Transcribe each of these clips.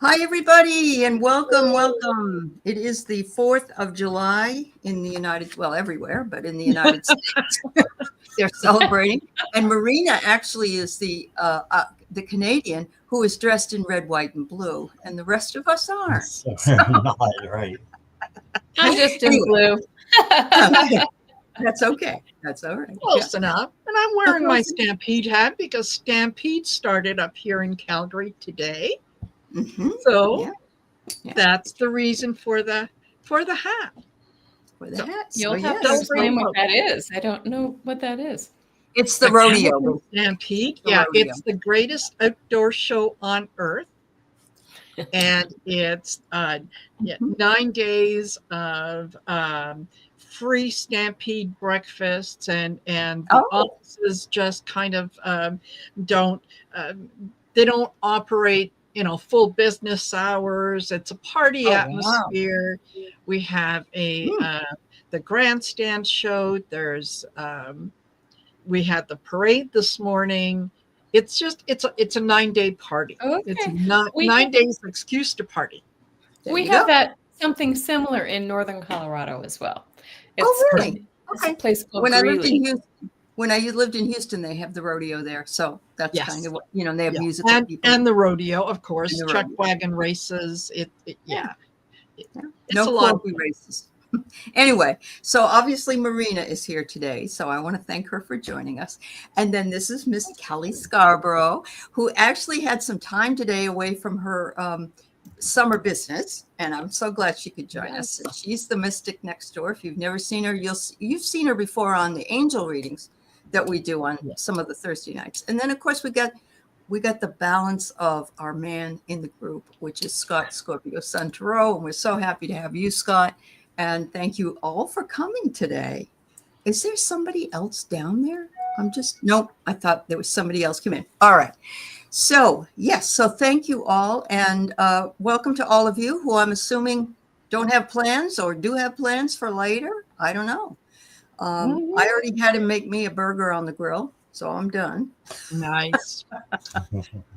Hi, everybody, and welcome, welcome. It is the 4th of July in the well, everywhere, but in the United States, they're celebrating. And Marina actually is the Canadian who is dressed in red, white, and blue, and the rest of us aren't. So So, not right. I'm just in anyway, blue. that's okay. That's all right. Yeah. Close enough. And I'm wearing my Stampede hat because Stampede started up here in Calgary today. Mhm. So Yeah. Yeah. that's the reason for the hat. For the So hat. So, You'll have to yes, explain what that is. I don't know what that is. it's the Hamilton rodeo. Stampede. The Yeah, rodeo. it's the greatest outdoor show on earth. And it's 9 days of free Stampede breakfasts, and the Oh, offices just kind of don't um, they don't operate full business hours. It's a party oh, wow. atmosphere. We have Mm. the grandstand show. There's we had the parade this morning. It's a 9-day party. It's Okay. not We 9 days excuse to party. There we you have go. that something similar in northern Colorado as well. Oh, It's really? it's a Okay. place called When I lived in Greeley. Houston, lived in Houston, they have the rodeo there. So that's kind Yes. of what, they have Yeah. musical people And the rodeo, of and course, the chuck rodeo. wagon races. Yeah. It- Yeah. it's No a lot. quirky races. Anyway, so obviously Marina is here today. So I want to thank her for joining us. And then this is Miss Kelly Scarborough, who actually had some time today away from her summer business, and I'm so glad she could join us. And she's the mystic next door. If you've never seen her, you've seen her before on the angel readings that we do on some of the Thursday nights. And then of course we got the balance of our man in the group, which is Scott Scorpio Sun Tarot, and we're so happy to have you, Scott. And thank you all for coming today. Is there somebody else down there? Nope. I thought there was somebody else come in. All right. So, yes, so thank you all, and welcome to all of you who I'm assuming don't have plans or do have plans for later. I don't know. I already had him make me a burger on the grill, so I'm done. Nice.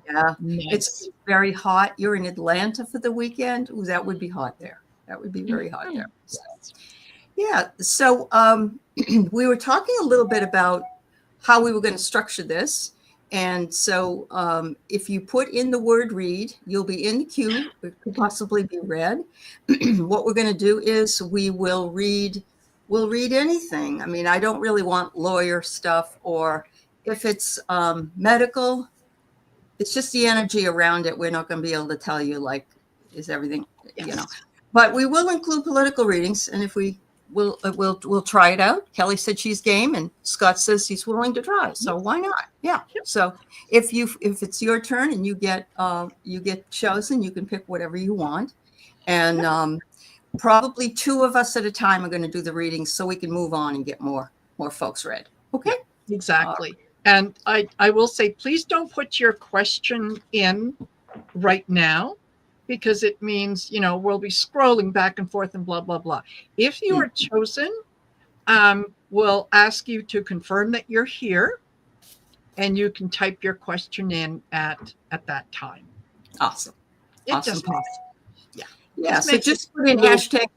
Yeah, Nice. it's very hot. You're in Atlanta for the weekend. Ooh, that would be hot there. That would be very hot there. So, yeah, so we were talking a little bit about how we were going to structure this. And so if you put in the word read, you'll be in the queue. It could possibly be read. What we're going to do is we'll read anything. I mean, I don't really want lawyer stuff, or if it's medical, it's just the energy around it. We're not going to be able to tell you, like, is everything, but we will include political readings. And if we'll try it out. Kelly said she's game, and Scott says he's willing to try. So why not? Yeah. So if it's your turn and you get chosen, you can pick whatever you want, and probably two of us at a time are going to do the readings so we can move on and get more folks read. Okay. Exactly. And I will say, please don't put your question in right now, because it means, we'll be scrolling back and forth and blah, blah, blah. If you are chosen, we'll ask you to confirm that you're here, and you can type your question in at that time. Awesome. Just makes, yeah. So just put in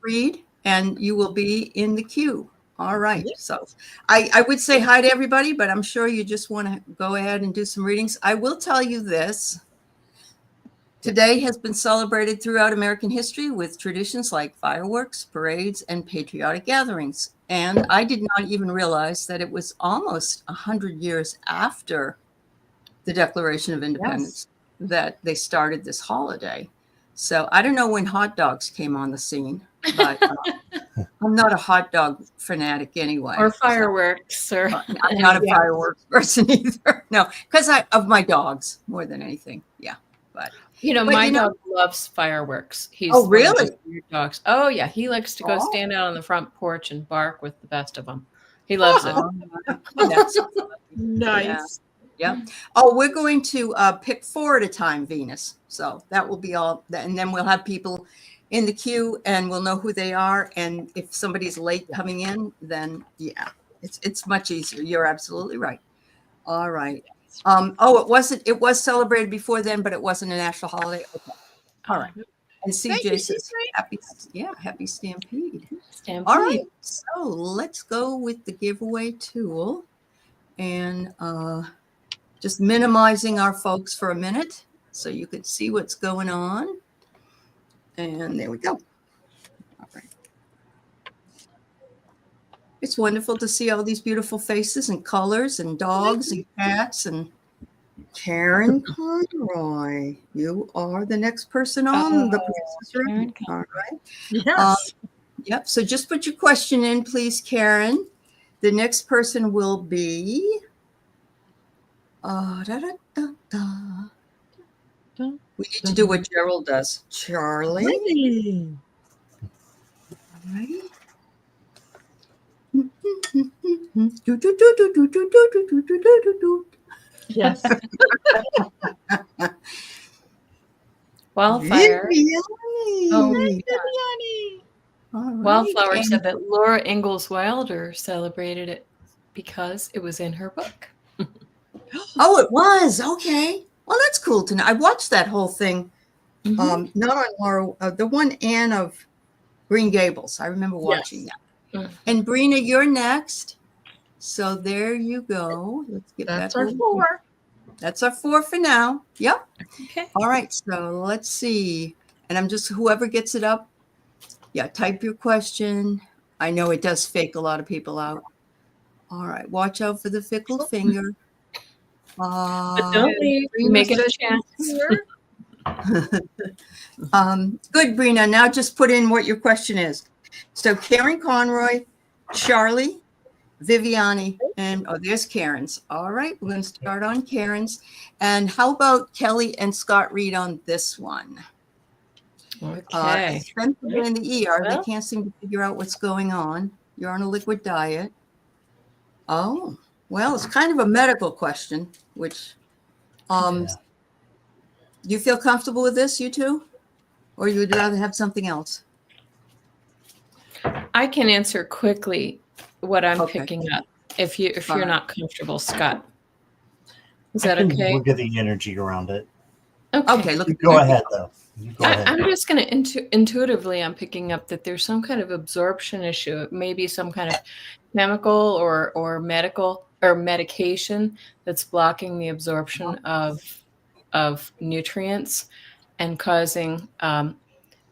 #read and you will be in the queue. All right. So I would say hi to everybody, but I'm sure you just want to go ahead and do some readings. I will tell you this. Today has been celebrated throughout American history with traditions like fireworks, parades, and patriotic gatherings. And I did not even realize that it was almost 100 years after the Declaration of Independence that they started this holiday. So I don't know when hot dogs came on the scene, but I'm not a hot dog fanatic anyway. Or fireworks. So, I'm not a fireworks person either. No, because of my dogs more than anything. Yeah. But my dog loves fireworks. He's really? Weird dogs. Oh yeah, he likes to go stand out on the front porch and bark with the best of them. He loves it. That's nice. Yeah. Oh, we're going to pick 4 at a time, Venus. So that will be all. And then we'll have people in the queue, and we'll know who they are. And if somebody's late coming in, then it's much easier. You're absolutely right. All right. It was celebrated before then, but it wasn't a national holiday. Okay. All right. And Thank you, CJ says, CJ. happy Stampede. Stampede. All right. So let's go with the giveaway tool and just minimizing our folks for a minute so you can see what's going on. And there we go. All right. It's wonderful to see all these beautiful faces and colors and dogs and cats and Karen Conroy. You are the next person on the Princess Room. All right. Yes. Yep. So just put your question in, please, Karen. The next person will be. Da, da, da, da. We need to do what Gerald does. Charlie. Really? All right. Yes. Wildfire. Oh, Viviani. All right. Wildflower And- said that Laura Ingalls Wilder celebrated it because it was in her book. Oh, it was. Okay. Well, that's cool to know. I watched that whole thing. Mhm. Not on Laura, the one Anne of Green Gables. I remember watching that. Mm. And Brina, you're next. So there you go. Let's get That's that our little- 4. That's our 4 for now. Yep. Okay. All right. So let's see. And I'm just whoever gets it up. Yeah, type your question. I know it does fake a lot of people out. All right. Watch out for the fickle finger. But don't leave. Make it a chance. Here. Good, Brina. Now just put in what your question is. So Karen Conroy, Charlie, Viviani, and there's Karen's. All right, we're going to start on Karen's. And how about Kelly and Scott Reed on this one? Okay. Spencer in the ER. Well. They can't seem to figure out what's going on. You're on a liquid diet. Oh, well, it's kind of a medical question, which Yeah. do you feel comfortable with this, you two? Or you would rather have something else? I can answer quickly what I'm Okay. picking up. If All you're right. not comfortable, Scott. Is I that can okay? Look at the energy around it. Okay, look. You go ahead, though. You go ahead. I'm just going to intuitively, I'm picking up that there's some kind of absorption issue. Maybe some kind of chemical or medical or medication that's blocking the absorption of nutrients and causing an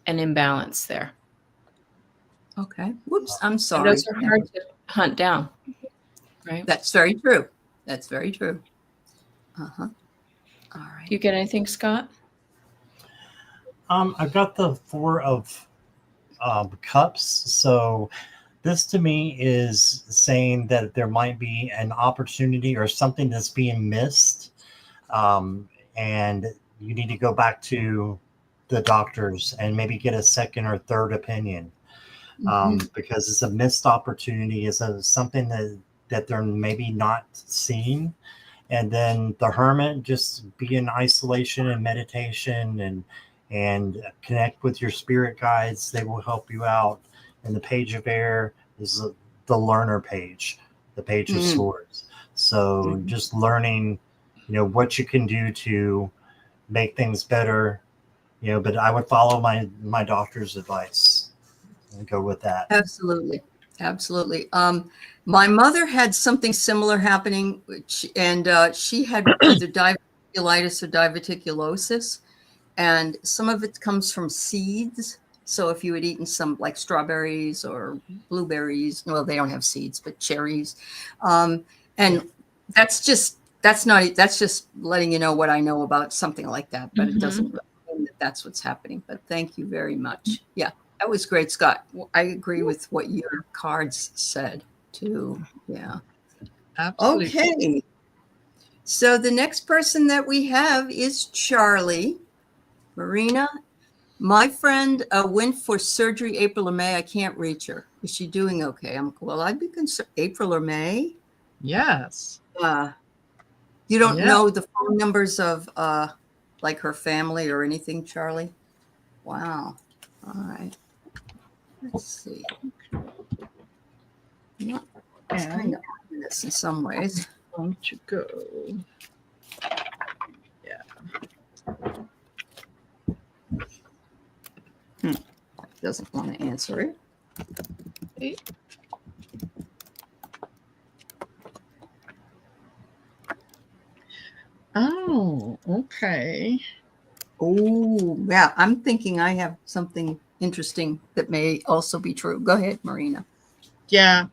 imbalance there. Okay. Whoops. I'm And sorry. those are hard to hunt down, right? That's very true. That's very true. Uh-huh. All right. You get anything, Scott? I've got the 4 of cups. So this to me is saying that there might be an opportunity or something that's being missed. And you need to go back to the doctors and maybe get a second or third opinion. Because it's a missed opportunity, is something that they're maybe not seeing. And then the hermit, just be in isolation and meditation and connect with your spirit guides. They will help you out. And the page of air is the learner page, the page of swords. So just learning, what you can do to make things better, but I would follow my doctor's advice and go with that. Absolutely. Absolutely. My mother had something similar happening, and she had either diverticulitis or diverticulosis, and some of it comes from seeds. So if you had eaten some like strawberries or blueberries, well, they don't have seeds, but cherries, and that's just letting you know what I know about something like that, but it doesn't really mean that that's what's happening. But thank you very much. Yeah. That was great, Scott. I agree with what your cards said too. Yeah. Absolutely. Okay. So the next person that we have is Charlie. Marina, my friend went for surgery April or May. I can't reach her. Is she doing okay? Well, I'd be concerned. April or May? Yes. You don't Yeah. know the phone numbers of like her family or anything, Charlie? Wow. All right. Let's see. Yeah, it's kind of ominous in some ways. Going to go. Yeah. doesn't want to answer it. Oh, okay. Oh, yeah. I'm thinking I have something interesting that may also be true. Go ahead, Marina. Yeah.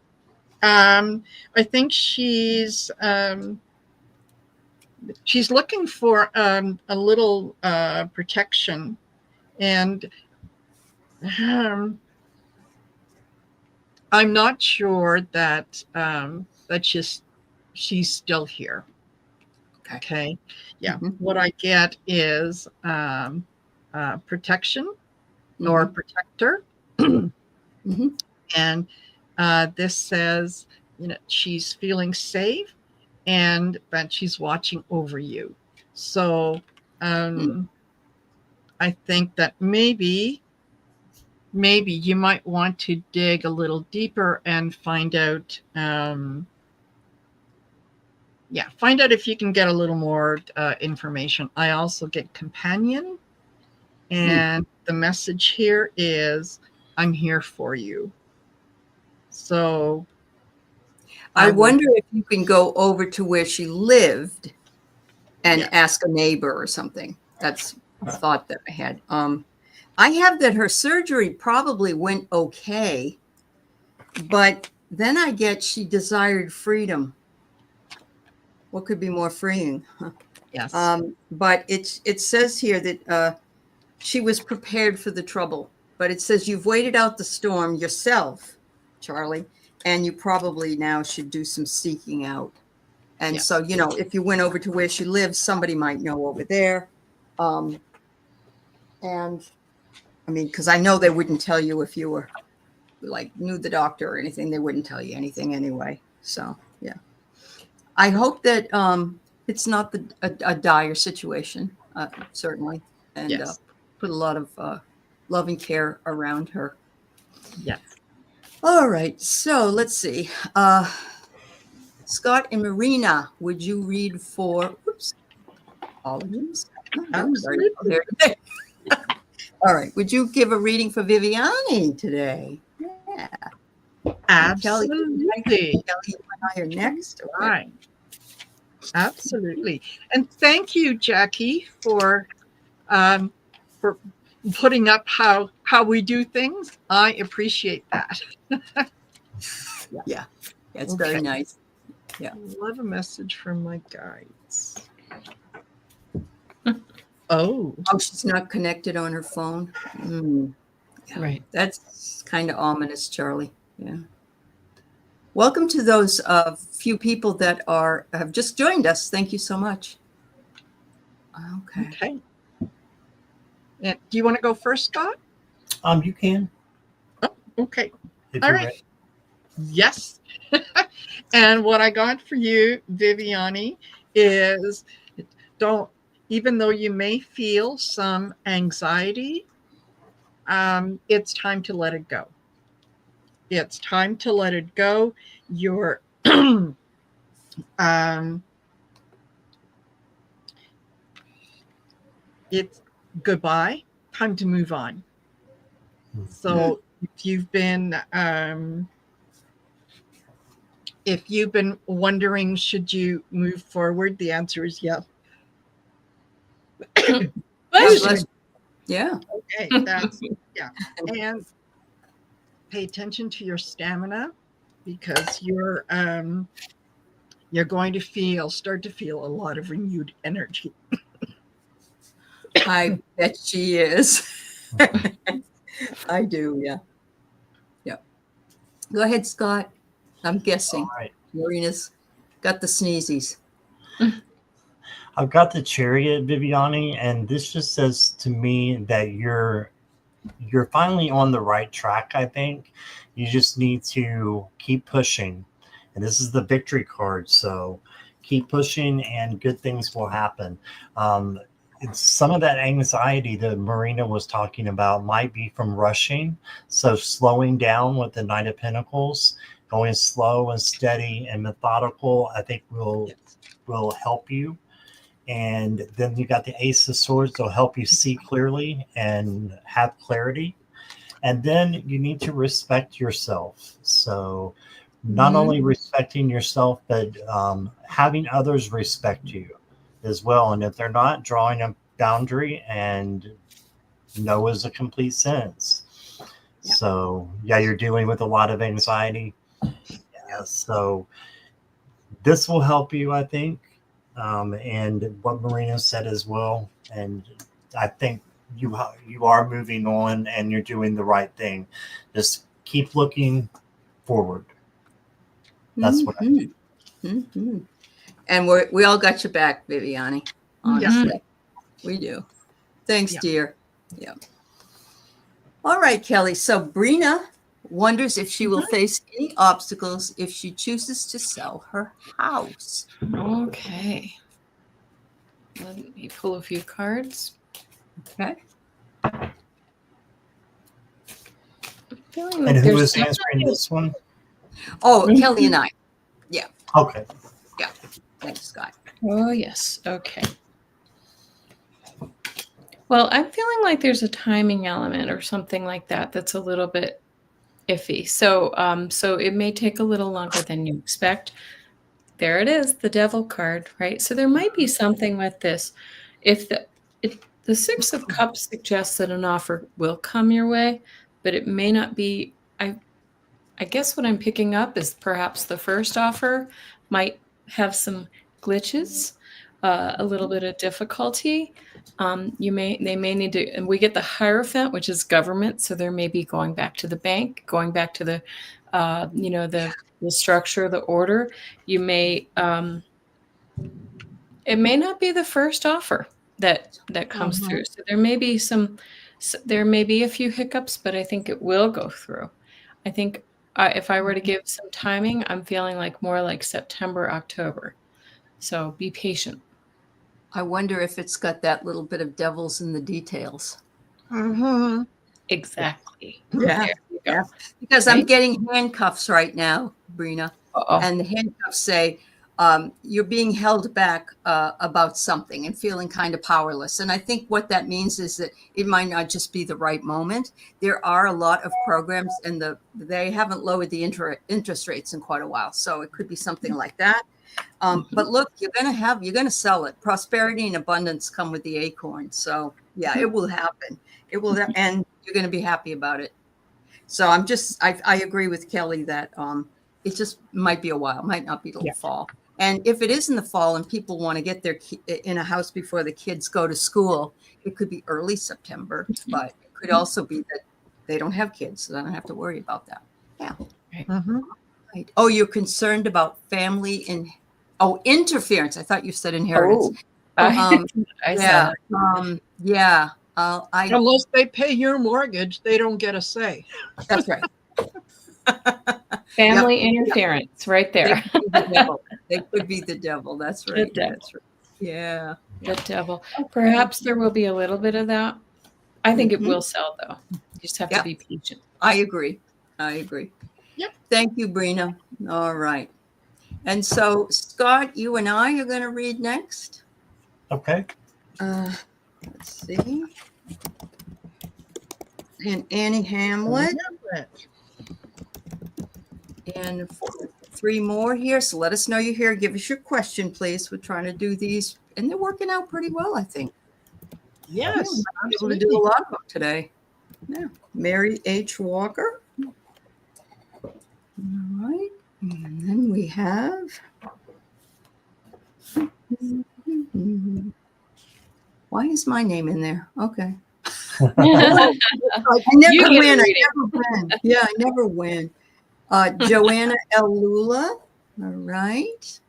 I think she's looking for a little protection, and I'm not sure that that she's still here. Okay. Yeah. Mhm. What I get is protection or protector. Mhm. And this says, you know, she's feeling safe and that she's watching over you. So I think that maybe you might want to dig a little deeper and find out find out if you can get a little more information. I also get companion, and the message here is, I'm here for you. So I wonder if you can go over to where she lived and Yeah. ask a neighbor or something. That's a thought that I had. I have that her surgery probably went okay, but then I get she desired freedom. What could be more freeing? Yes. But it says here that she was prepared for the trouble. But it says you've waited out the storm yourself, Charlie, and you probably now should do some seeking out. And Yes. so, you know, if you went over to where she lives, somebody might know over there. And I mean, because I know they wouldn't tell you if you were like knew the doctor or anything, they wouldn't tell you anything anyway. So, yeah. I hope that it's not a dire situation, certainly, and Yes. put a lot of love and care around her. Yes. All right, so let's see. Scott and Marina, would you read for all of these? Absolutely. All right, would you give a reading for Viviani today? Yeah. Absolutely. Kelly, you and I are next. Okay. Right. Absolutely. And thank you, Jackie, for putting up how we do things. I appreciate that. Yeah, it's very nice. Yeah. Love a message from my guides. Oh, she's not connected on her phone. Yeah. Right. That's kind of ominous, Charlie. Yeah. Welcome to those few people that have just joined us. Thank you so much. Okay. Okay. And do you want to go first, Scott? You can. Oh, okay. If All you're right. ready. Yes. And what I got for you, Viviani, is even though you may feel some anxiety, it's time to let it go. It's time to let it go. You're it's goodbye, time to move on. So if you've been wondering, should you move forward, the answer is yes. Yeah. Okay, that's yeah. And pay attention to your stamina, because you're going to start to feel a lot of renewed energy. I bet she is. I do, yeah. Yeah. Go ahead, Scott. I'm guessing. All right. Marina's got the sneezies. I've got the Chariot, Viviani, and this just says to me that you're finally on the right track. I think you just need to keep pushing, and this is the victory card. So keep pushing, and good things will happen. It's some of that anxiety that Marina was talking about might be from rushing. So slowing down with the Knight of Pentacles, going slow and steady and methodical, I think will help you. And then you got the Ace of Swords, will help you see clearly and have clarity. And then you need to respect yourself. So not Mhm. only respecting yourself, but having others respect you as well. And if they're not, drawing a boundary, and no is a complete sentence. Yeah. So yeah, you're dealing with a lot of anxiety. Yeah, so this will help you, I think. And what Marina said as well. And I think you are moving on and you're doing the right thing. Just keep looking forward. That's what I Mhm. Mhm. And we all got your back, Viviani. Honestly, we do. Thanks, Yeah. dear. Yeah. All right, Kelly. So Brina wonders if she will face any obstacles if she chooses to sell her house. Okay. Let me pull a few cards. Okay. I'm feeling And like who there's is answering this one? Oh, Mhm. Kelly and I. Okay. Thanks, Scott. Oh, yes. Okay. Well, I'm feeling like there's a timing element or something like that that's a little bit iffy. So it may take a little longer than you expect. There it is, the devil card, right? So there might be something with this. If the Six of Cups suggests that an offer will come your way, but it may not be. I guess what I'm picking up is perhaps the first offer might have some glitches, a little bit of difficulty. They may need to, and we get the Hierophant, which is government, so there may be going back to the bank, going back to the, the structure, the order. You may, it may not be the first offer that comes Mhm. through. So there may be a few hiccups, but I think it will go through. I think if I were to give some timing, I'm feeling like more like September, October. So be patient. I wonder if it's got that little bit of devils in the details. Mm-hmm. Exactly. Yeah. There you go. Yeah. Because I'm Right? getting handcuffs right now, Brina. Uh-oh. And the handcuffs say you're being held back about something and feeling kind of powerless. And I think what that means is that it might not just be the right moment. There are a lot of programs, and they haven't lowered the interest rates in quite a while, so it could be something like that. But look, you're gonna sell it. Prosperity and abundance come with the acorn. So yeah, it will happen. It will, and you're gonna be happy about it. So I agree with Kelly that it just might be a while, might not be till Yeah. fall. And if it is in the fall and people want to get their in a house before the kids go to school, it could be early September, but it could also be that they don't have kids, so they don't have to worry about that. Mm-hmm. Right. Oh, you're concerned about family and interference. I thought you said inheritance. I, I Yeah. saw that. Yeah. Unless they pay your mortgage, they don't get a say. That's right. Family interference right there. They could be the devil. That's The right. devil. That's right. Yeah. The devil. Perhaps there will be a little bit of that. I think it Mhm. will sell though. You just have to Yep. be patient. I agree. Yep. Thank you, Brina. All right. And so, Scott, you and I are going to read next. Okay. Let's see. And Annie Hamlet. And 3 more here. So let us know you're here. Give us your question, please. We're trying to do these, and they're working out pretty well, I think. Yes. I'm able to do a lot of them today. Yeah. Mary H. Walker. All right. And then we have. Why is my name in there? Okay. I never You get a win. I reading. never win. Yeah, I never win. Joanna L. Lula. All right.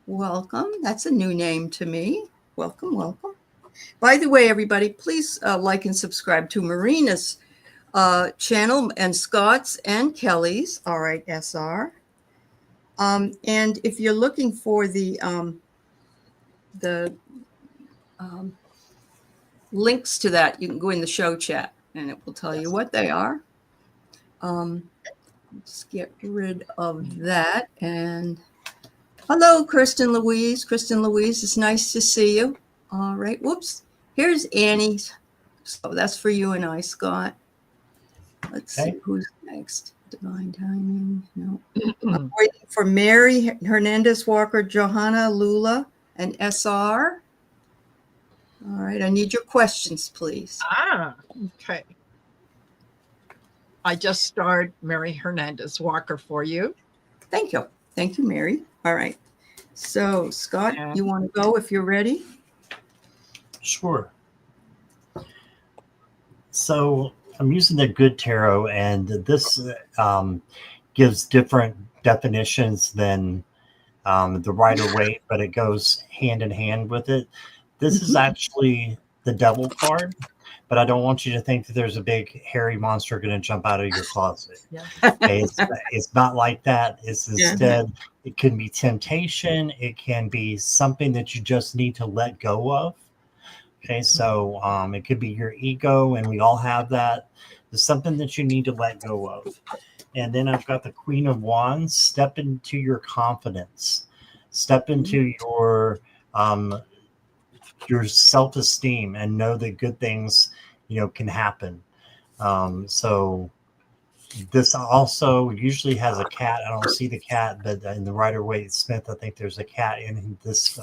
Welcome. That's a new name to me. Welcome, welcome. By the way, everybody, please like and subscribe to Marina's channel and Scott's and Kelly's. All right, SR. And if you're looking for the links to that, you can go in the show chat and it will tell you what they are. Let's get rid of that. And hello, Kristen Louise. Kristen Louise, it's nice to see you. All right. Whoops. Here's Annie's. So that's for you and I, Scott. Let's Okay. see who's next. Divine timing. No. I'm waiting for Mary Hernandez Walker, Johanna Lula, and SR. All right. I need your questions, please. Okay. I just starred Mary Hernandez Walker for you. Thank you. Thank you, Mary. All right. So, Scott, And- you want to go if you're ready? Sure. So I'm using the Good Tarot, and this gives different definitions than the Rider-Waite, but it goes hand in hand with it. This is actually the Devil card, but I don't want you to think that there's a big hairy monster going to jump out of your closet. Okay, it's not like that. It's instead, it can be temptation. It can be something that you just need to let go of. Okay, so it could be your ego, and we all have that. There's something that you need to let go of. And then I've got the Queen of Wands. Step into your confidence. Step into your self-esteem, and know that good things, can happen. So this also usually has a cat. I don't see the cat, but in the Rider-Waite Smith, I think there's a cat in this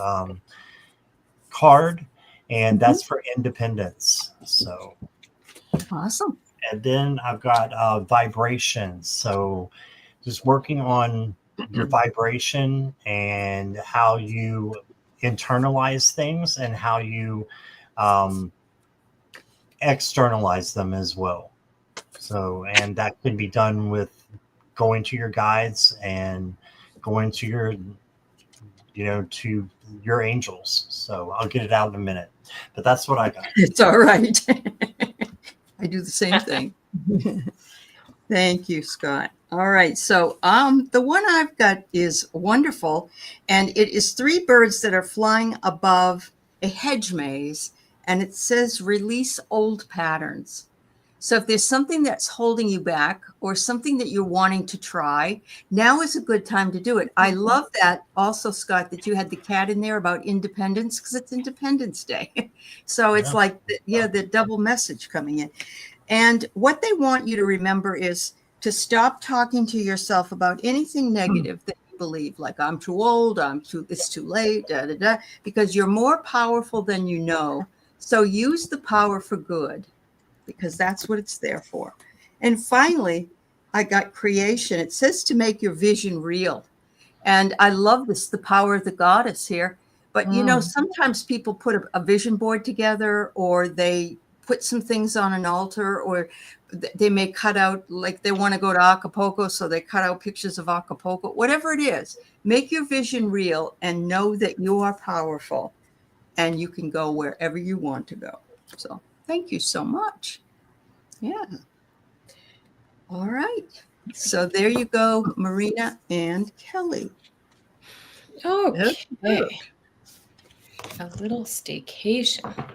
card, and that's for independence. So Awesome. and then I've got vibrations. So just working on your vibration and how you internalize things and how you externalize them as well. So, and that can be done with going to your guides and going to your, to your angels. So I'll get it out in a minute, but that's what I got. It's all right. I do the same thing. Thank you, Scott. All right. So the one I've got is wonderful. And it is three birds that are flying above a hedge maze. And it says release old patterns. So if there's something that's holding you back or something that you're wanting to try, now is a good time to do it. I love that also, Scott, that you had the cat in there about independence, because it's Independence Day. So it's like, the double message coming in. And what they want you to remember is to stop talking to yourself about anything negative that you believe, like I'm too old, it's too late, because you're more powerful than you know. So use the power for good, because that's what it's there for. And finally, I got creation. It says to make your vision real. And I love this, the power of the goddess here. But, sometimes people put a vision board together, or they put some things on an altar, or they may cut out, like they want to go to Acapulco, so they cut out pictures of Acapulco. Whatever it is, make your vision real and know that you are powerful and you can go wherever you want to go. So thank you so much. Yeah. All right. So there you go, Marina and Kelly. Okay. A little staycation.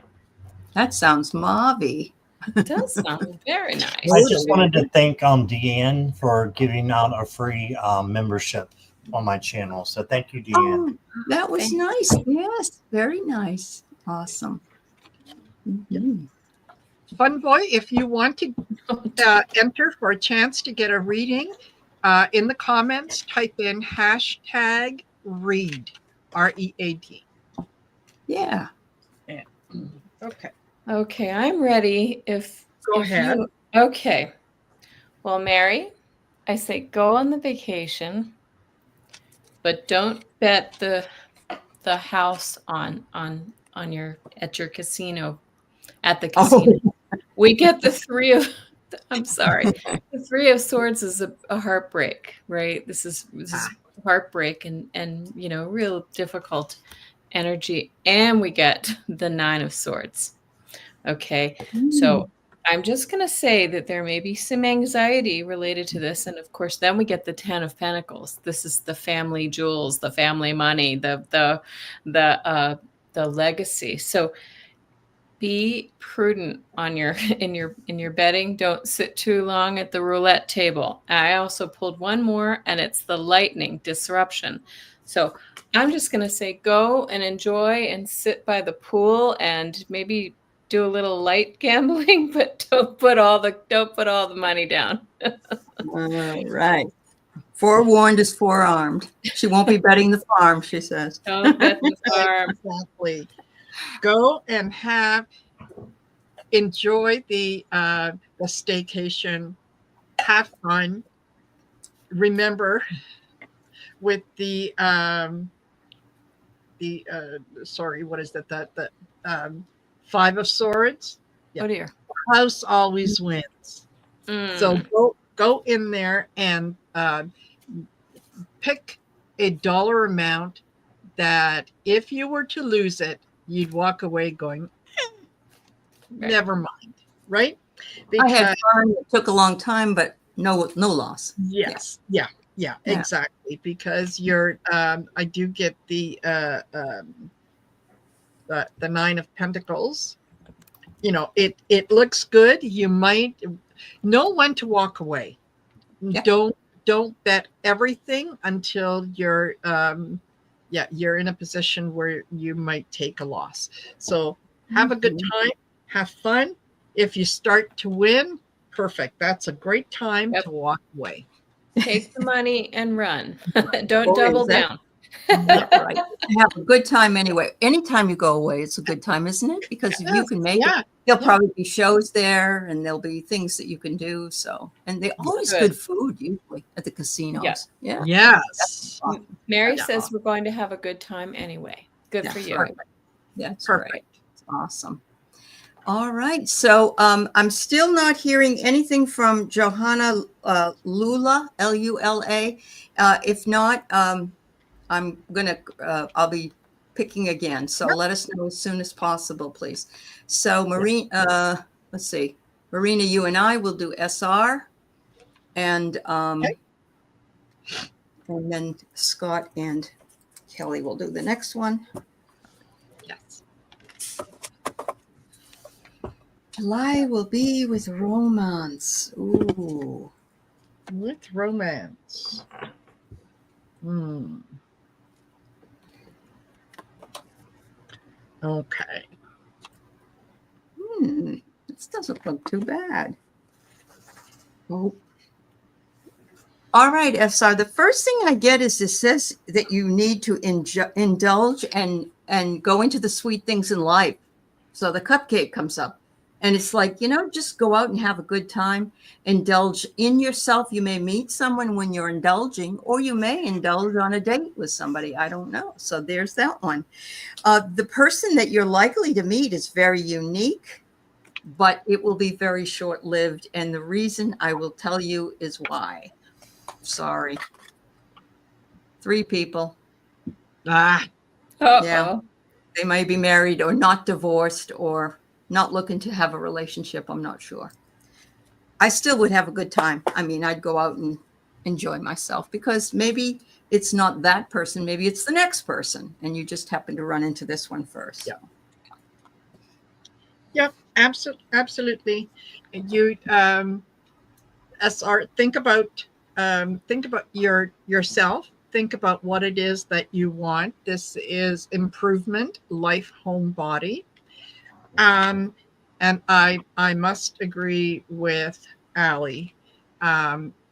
That sounds mauve-y. It does sound very nice. I just wanted to thank Deanne for giving out a free membership on my channel. So thank you, Deanne. Oh, that was nice. Yes, very nice. Awesome. Mm-hmm. Fun Boy, if you want to enter for a chance to get a reading, in the comments, type in #read, READ. Yeah. Okay. Okay, I'm ready. Go ahead. Okay. Well, Mary, I say go on the vacation, but don't bet the house on your casino. At the casino. We get the three of I'm sorry. The Three of Swords is a heartbreak, right? This is heartbreak and real difficult energy. And we get the Nine of Swords. Okay. So I'm just going to say that there may be some anxiety related to this. And of course, then we get the Ten of Pentacles. This is the family jewels, the family money, the legacy. So be prudent on in your betting. Don't sit too long at the roulette table. I also pulled one more, and it's the lightning disruption. So I'm just going to say go and enjoy and sit by the pool and maybe do a little light gambling, but don't put all the money down. All right. Forewarned is forearmed. She won't be betting the farm, she says. Don't bet the farm. Exactly. Go and enjoy the staycation. Have fun. Remember, with the sorry, what is that? The Five of Swords. Yeah. Oh dear. House always wins. So go in there and pick a dollar amount that if you were to lose it, you'd walk away going, never mind, right? I had fun. It took a long time, but no loss. Yes. Yeah. Exactly. Because you're I do get the Nine of Pentacles. You know, it looks good. You might know when to walk away. Yeah. Don't bet everything until you're you're in a position where you might take a loss. So have a good time, have fun. If you start to win, perfect. That's a great time to walk away. Take the money and run. Don't double down. Right. Have a good time anyway. Anytime you go away, it's a good time, isn't it? Because if you can make it, there'll probably be shows there and there'll be things that you can do. So, and they always good food usually at the casinos. Yeah. Yes. Mary says we're going to have a good time anyway. Good for you. Perfect. That's perfect. It's awesome. All right. So I'm still not hearing anything from Johanna Lula, Lula. If not, I'm gonna I'll be picking again. So let us know as soon as possible, please. So Marina, let's see, Marina, you and I will do SR, and then Scott and Kelly will do the next one. Yes. July will be with romance. Ooh. With romance. Okay. This doesn't look too bad. Oh. All right, SR. The first thing I get is this says that you need to indulge and go into the sweet things in life. So the cupcake comes up. And it's like, just go out and have a good time. Indulge in yourself. You may meet someone when you're indulging, or you may indulge on a date with somebody. I don't know. So there's that one. The person that you're likely to meet is very unique, but it will be very short-lived. And the reason I will tell you is why. Sorry. 3 people. Yeah. They may be married or not divorced or not looking to have a relationship. I'm not sure. I still would have a good time. I mean, I'd go out and enjoy myself because maybe it's not that person. Maybe it's the next person. And you just happen to run into this one first. Yeah. Yep. Absolutely. You, SR, think about yourself. Think about what it is that you want. This is improvement, life, home, body. And I must agree with Allie. Don't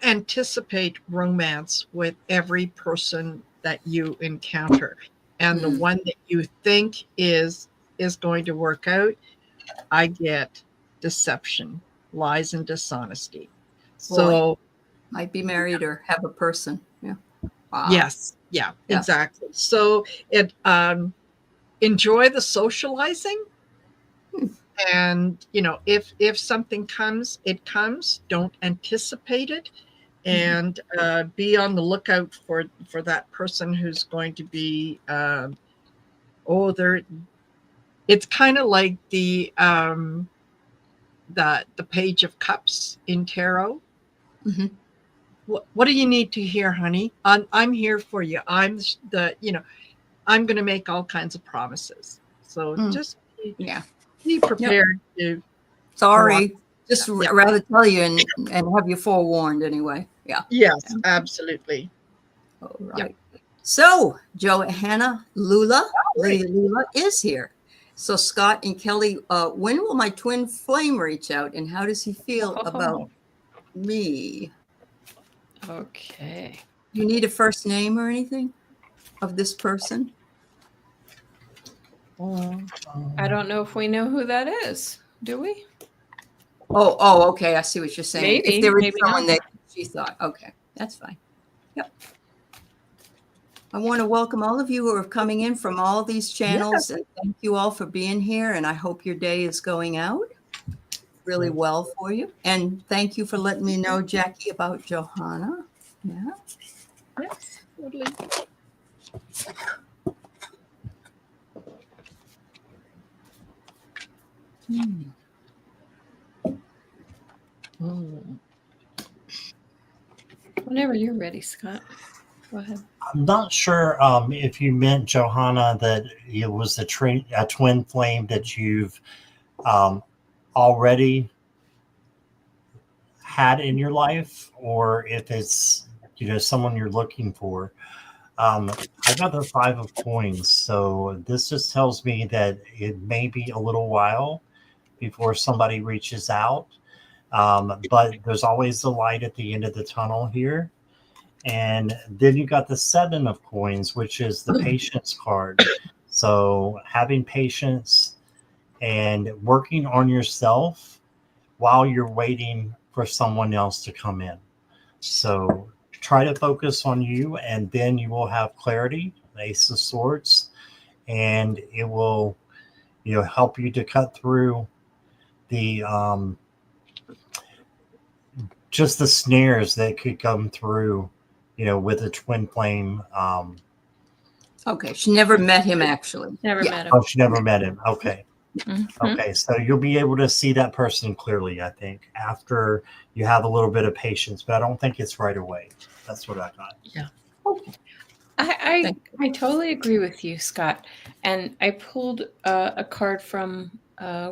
anticipate romance with every person that you encounter. And the one that you think is going to work out, I get deception, lies, and dishonesty. So might be married or have a person. Yeah. Wow. Yes. Yeah, exactly. So it enjoy the socializing. And if something comes, it comes. Don't anticipate it, and be on the lookout for that person who's going to be. It's kind of like the Page of Cups in tarot. Mm-hmm. What do you need to hear, honey? I'm here for you. I'm going to make all kinds of promises. So just be prepared to. Sorry, just rather tell you and have you forewarned anyway. Yeah. Yes, absolutely. All right. So Johanna Lula, Lady Lula is here. So Scott and Kelly, when will my twin flame reach out, and how does he feel about me? Okay. You need a first name or anything of this person? I don't know if we know who that is. Do we? Oh, okay. I see what you're saying. Maybe, If there is maybe someone not. that she thought, okay, that's fine. Yep. I want to welcome all of you who are coming in from all these channels, and thank you all for being here. And I hope your day is going out really well for you. And thank you for letting me know, Jackie, about Johanna. Yeah. Yes, totally. Whenever you're ready, Scott. Go ahead. I'm not sure if you meant, Johanna, that it was a twin flame that you've already had in your life, or if it's someone you're looking for. I got the 5 of coins, so this just tells me that it may be a little while before somebody reaches out, but there's always the light at the end of the tunnel here. And then you got the 7 of coins, which is the patience card. So having patience and working on yourself while you're waiting for someone else to come in. So try to focus on you, and then you will have clarity, the Ace of Swords, and it will help you to cut through the just the snares that could come through with a twin flame. Okay. She never met him, actually. Never Yeah. met him. Oh, she never met him. Okay. Mhm. Okay. So you'll be able to see that person clearly, I think, after you have a little bit of patience, but I don't think it's right away. That's what I got. Yeah. Okay. I totally agree with you, Scott. And I pulled a card from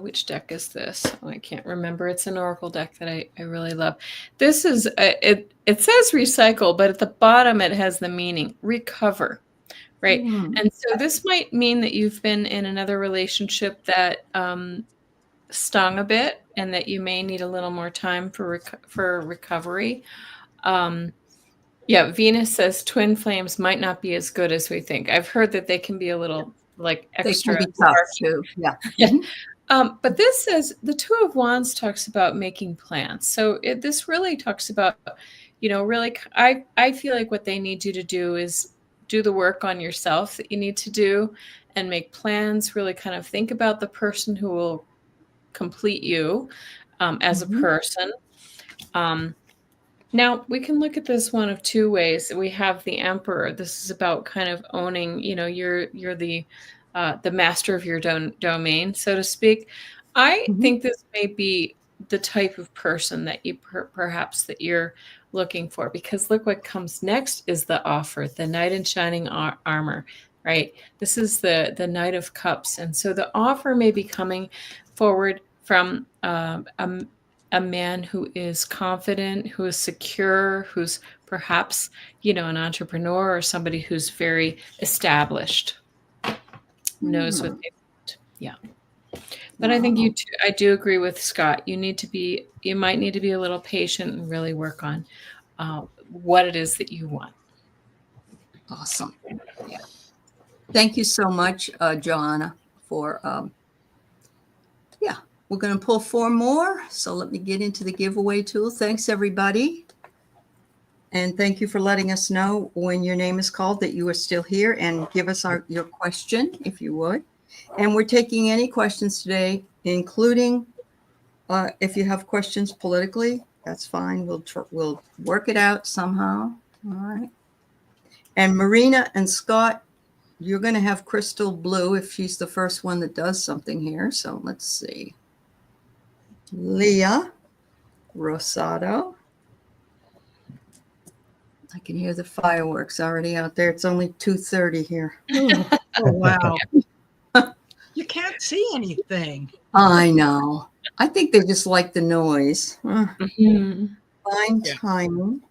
which deck is this? Oh, I can't remember. It's an oracle deck that I really love. This is it says recycle, but at the bottom it has the meaning recover, right? And so this might mean that you've been in another relationship that stung a bit, and that you may need a little more time for recovery. Yeah, Venus says twin flames might not be as good as we think. I've heard that they can be a little like extra. They can be tough too. Yeah. But this says the 2 of Wands talks about making plans. So this really talks about, really, I feel like what they need you to do is do the work on yourself that you need to do, and make plans, really kind of think about the person who will complete you as a person. Now, we can look at this one of 2 ways. We have the Emperor. This is about kind of owning, you're the master of your domain, so to speak. I think this may be the type of person that you perhaps that you're looking for, because look what comes next is the offer, the knight in shining armor, right? This is the Knight of Cups. And so the offer may be coming forward from a man who is confident, who is secure, who's perhaps, an entrepreneur, or somebody who's very established, knows what they want. Yeah. But I think I do agree with Scott. You might need to be a little patient and really work on what it is that you want. Awesome. Yeah. Thank you so much, Joanna, for, we're going to pull 4 more. So let me get into the giveaway tool. Thanks, everybody. And thank you for letting us know when your name is called that you are still here, and give us your question, if you would. And we're taking any questions today, including if you have questions politically, that's fine. We'll work it out somehow. All right. And Marina and Scott, you're going to have Crystal Blue if she's the first one that does something here. So let's see. Leah Rosado. I can hear the fireworks already out there. It's only 2:30 here. Oh, wow. You can't see anything. I know. I think they just like the noise. Fine timing.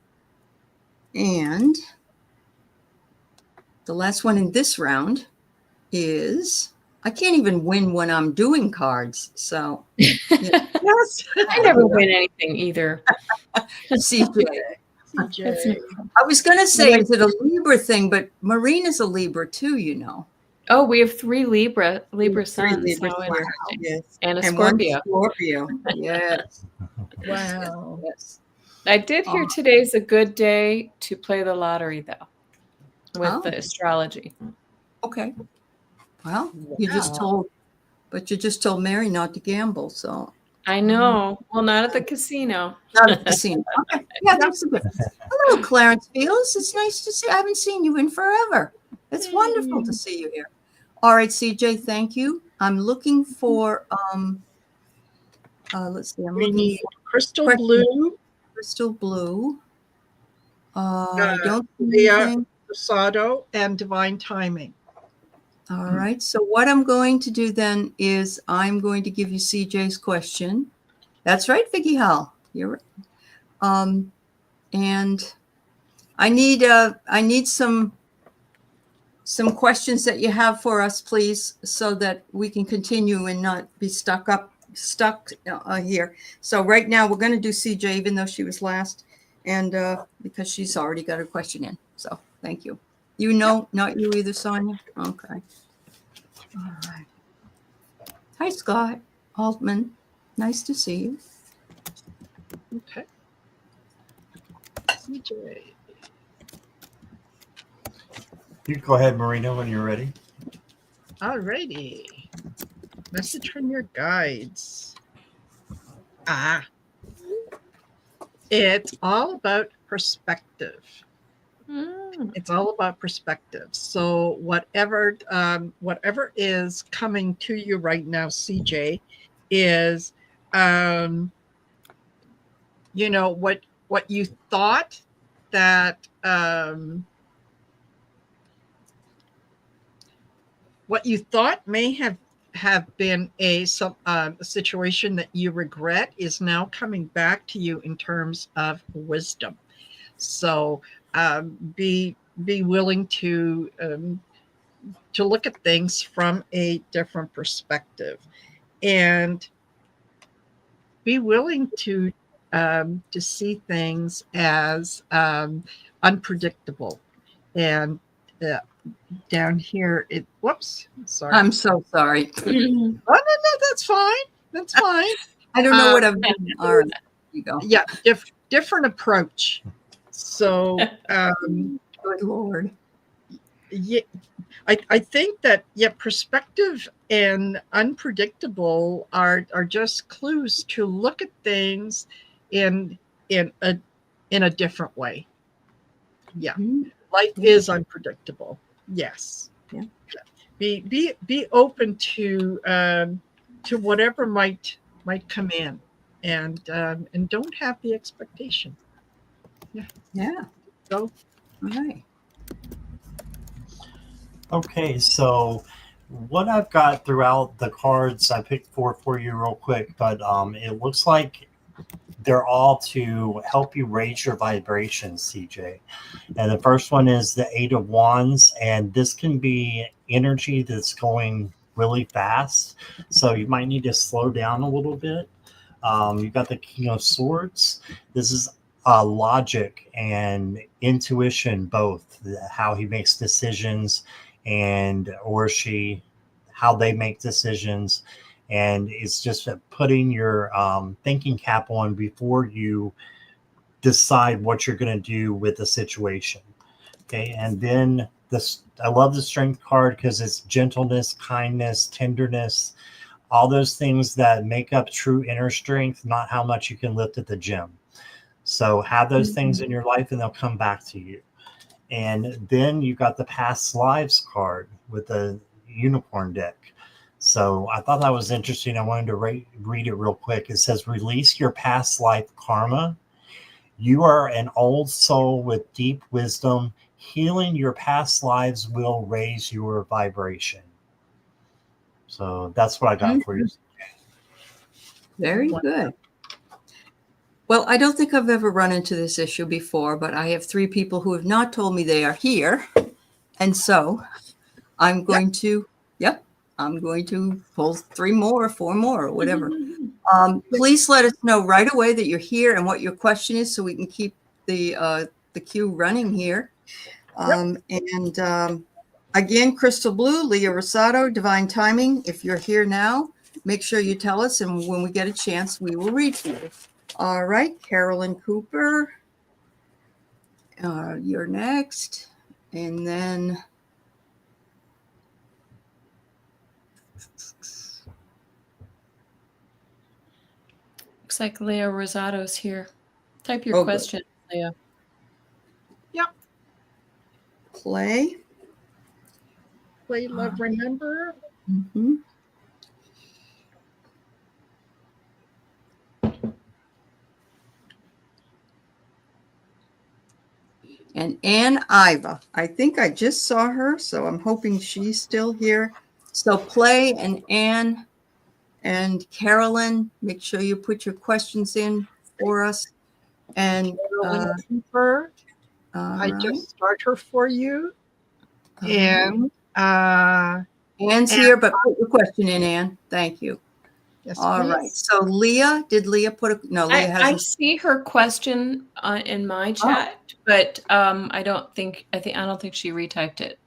And the last one in this round is I can't even win when I'm doing cards. So, Yes. I never win anything either. CJ. That's CJ. I was going to say, is it a Libra thing? But Marina's a Libra too, you know. Oh, we have three Libra Three suns. Libra How suns, interesting. yes. And a And one Scorpio. Scorpio. Yes. Wow. Yes. I did hear today's a good day to play the lottery, though, with Oh. the astrology. Okay. Well, you just told Mary not to gamble. So I know. Well, not at the casino. not at the casino. Okay. Yeah, that's good. Hello, Clarence Fields. It's nice to see. I haven't seen you in forever. It's wonderful to see you here. All right, CJ, thank you. I'm looking for let's see. I'm We looking need for crystal question. blue, Crystal blue. I don't see Leah anything. Rosado, and divine timing. All right. So what I'm going to do then is I'm going to give you CJ's question. That's right, Vicky Hall. You're right. And I need some questions that you have for us, please, so that we can continue and not be stuck here. So right now we're going to do CJ, even though she was last, and because she's already got her question in. So thank you. You know, not you either, Sonia. Okay. All right. Hi, Scott Altman. Nice to see you. Okay. CJ. You go ahead, Marina, when you're ready. Alrighty. Message from your guides. It's all about perspective. It's all about perspective. So whatever is coming to you right now, CJ, is what you thought that what you thought may have been a situation that you regret is now coming back to you in terms of wisdom. So be willing to look at things from a different perspective, and be willing to see things as unpredictable. And down here, sorry. I'm so sorry. No, that's fine. That's fine. I don't know what I've done. All right, you go. Yeah, different approach. So, Good Lord. Yeah, I think that perspective and unpredictable are just clues to look at things in a different way. Yeah, life is unpredictable. Yes. Yeah. Be open to whatever might come in, and don't have the expectation. Yeah. Yeah. So. All right. Okay, so what I've got throughout the cards, I picked four for you real quick, but it looks like they're all to help you raise your vibration, CJ. And the first one is the Eight of Wands, and this can be energy that's going really fast, so you might need to slow down a little bit. You've got the King of Swords. This is logic and intuition, both how he makes decisions and how they make decisions. And it's just putting your thinking cap on before you decide what you're going to do with the situation. Okay. And then I love the Strength card because it's gentleness, kindness, tenderness, all those things that make up true inner strength, not how much you can lift at the gym. So have those things in your life and they'll come back to you. And then you got the Past Lives card with the Unicorn deck. So I thought that was interesting. I wanted to read it real quick. It says, release your past life karma. You are an old soul with deep wisdom. Healing your past lives will raise your vibration. So that's what I got for you. Very good. Well, I don't think I've ever run into this issue before, but I have 3 people who have not told me they are here. And so I'm going to I'm going to pull 3 more, 4 more, or whatever. Please let us know right away that you're here and what your question is, so we can keep the queue running here. Again, Crystal Blue, Leah Rosato, Divine Timing. If you're here now, make sure you tell us, and when we get a chance, we will read for you. All right, Carolyn Cooper, you're next, and then. Looks like Leah Rosato's here. Type your question, Leah. Yep. Play, love, remember. Mm-hmm. And Ann Iva. I think I just saw her, so I'm hoping she's still here. So Play and Ann and Carolyn, make sure you put your questions in for us. And Cooper, I just start her for you. And Ann's here, but put your question in, Ann. Thank you. Yes, all please. right. So Leah, did Leah put a no? Leah hasn't. I see her question in my chat, but I don't think she retyped it.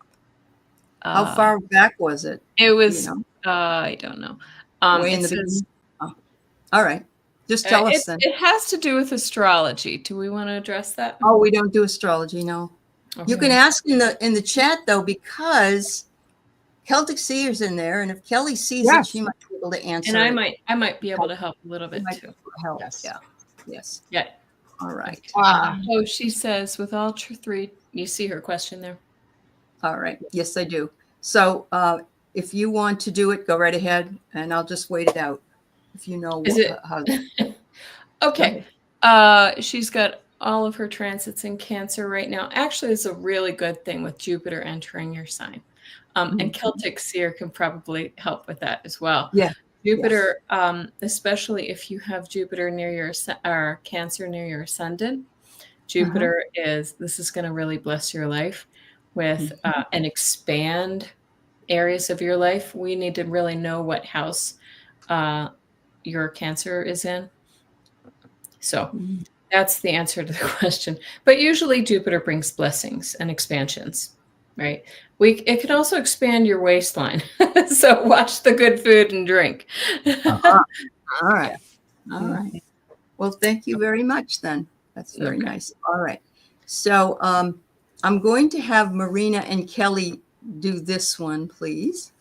How far back was it? It was I don't know. Way in the beginning. All right. Just tell us then. It has to do with astrology. Do we want to address that? Oh, we don't do astrology, no. Okay. You can ask in the chat though, because Celtic Seer's in there, and if Kelly sees it, she might be able to answer. And I might be able to help a little bit too. Help. Yes. Yeah. Yes. Yeah. All right. So she says, with all 3, you see her question there. All right. Yes, I do. So if you want to do it, go right ahead, and I'll just wait it out. If you know how. Okay. She's got all of her transits in Cancer right now. Actually, it's a really good thing with Jupiter entering your sign. And Celtic Seer can probably help with that as well. Yeah. Jupiter, especially if you have Jupiter near your or Cancer near your ascendant, Jupiter this is going to really bless your life with and expand areas of your life. We need to really know what house your Cancer is in. So that's the answer to the question. But usually Jupiter brings blessings and expansions, right? It can also expand your waistline. So watch the good food and drink. All right. All right. Well, thank you very much then. That's very nice. All right. So I'm going to have Marina and Kelly do this one, please.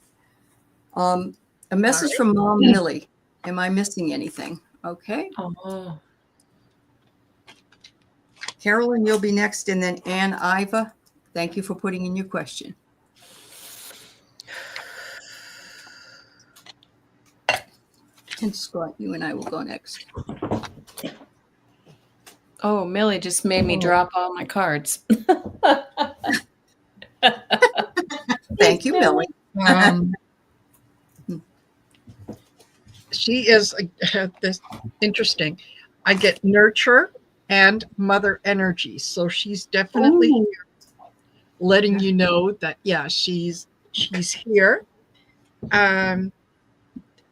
A message from Mom Millie. Am I missing anything? Okay. Oh. Carolyn, you'll be next, and then Ann Iva. Thank you for putting in your question. And Scott, you and I will go next. Oh, Millie just made me drop all my cards. Thank you, Millie. She is this interesting. I get nurture and mother energy. So she's definitely here, letting you know that, she's here.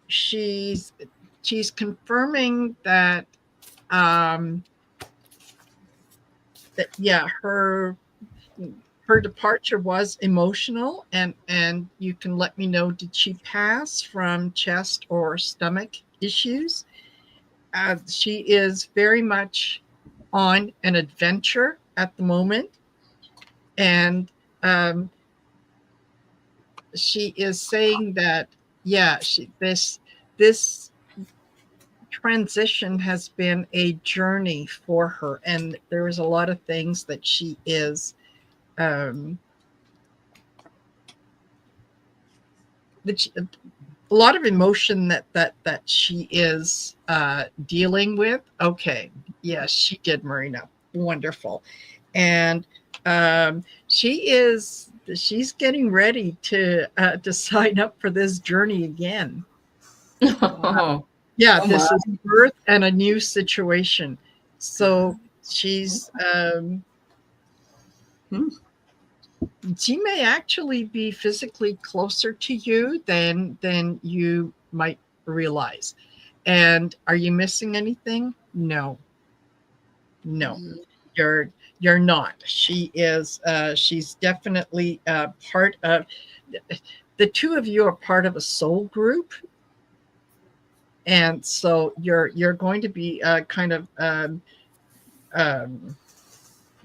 She's confirming that, her departure was emotional, and you can let me know, did she pass from chest or stomach issues? She is very much on an adventure at the moment, and she is saying that this transition has been a journey for her, and there is a lot of things that she is a lot of emotion that she is dealing with. Okay, yes, she did, Marina. Wonderful. And she's getting ready to sign up for this journey again. Oh. This is birth and a new situation. So she's she may actually be physically closer to you than you might realize. And are you missing anything? No. Mhm. You're not. She is she's definitely part of the two of you are part of a soul group. And so you're going to be kind of um,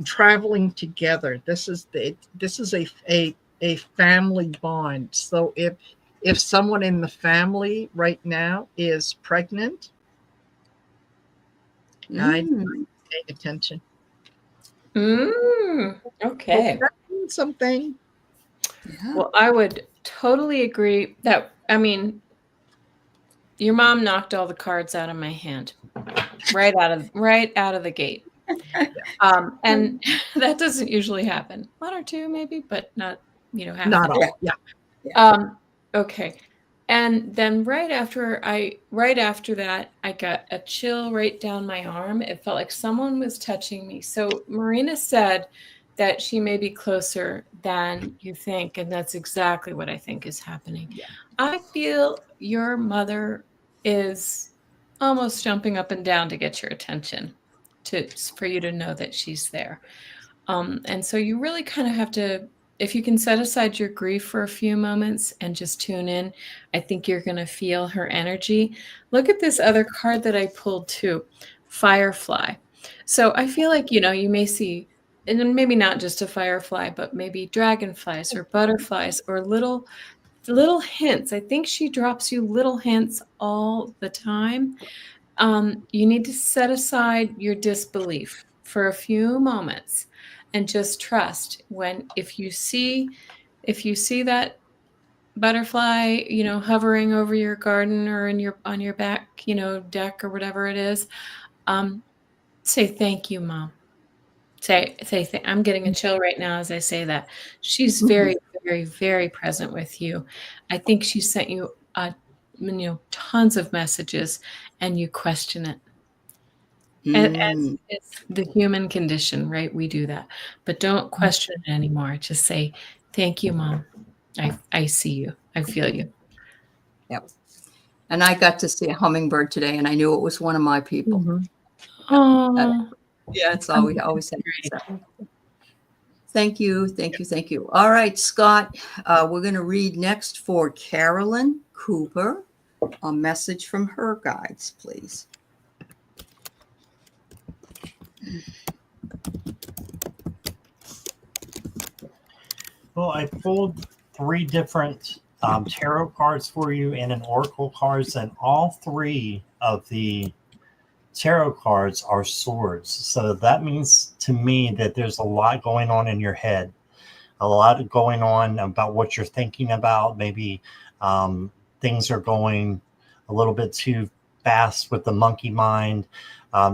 traveling together. This is a family bond. So if someone in the family right now is pregnant, I'd pay attention. Okay. That means something. Yeah. Well, I would totally agree that, I mean, your mom knocked all the cards out of my hand right out of the gate. And that doesn't usually happen. One or two maybe, but not, half Not the all. time. Yeah. Okay. And then right after that, I got a chill right down my arm. It felt like someone was touching me. So Marina said that she may be closer than you think, and that's exactly what I think is happening. Yeah. I feel your mother is almost jumping up and down to get your attention, for you to know that she's there. And so you really kind of have to, if you can set aside your grief for a few moments and just tune in, I think you're going to feel her energy. Look at this other card that I pulled too, Firefly. So I feel like, you may see, and then maybe not just a firefly, but maybe dragonflies or butterflies or little hints. I think she drops you little hints all the time. You need to set aside your disbelief for a few moments and just trust if you see that butterfly, hovering over your garden or on your back, deck or whatever it is, say thank you, Mom. I'm getting a chill right now as I say that. She's very, very, very present with you. I think she sent you tons of messages and you question it. And it's the human condition, right? We do that. But don't question it anymore. Just say, thank you, Mom. I see you. I feel you. Yep. And I got to see a hummingbird today, and I knew it was one of my people. Oh, Yeah, it's always had that. Thank you, thank you, thank you. All right, Scott, we're going to read next for Carolyn Cooper. A message from her guides, please. Well, I pulled 3 different tarot cards for you and an oracle cards, and all 3 of the tarot cards are swords. So that means to me that there's a lot going on in your head, a lot going on about what you're thinking about. Maybe things are going a little bit too fast with the monkey mind.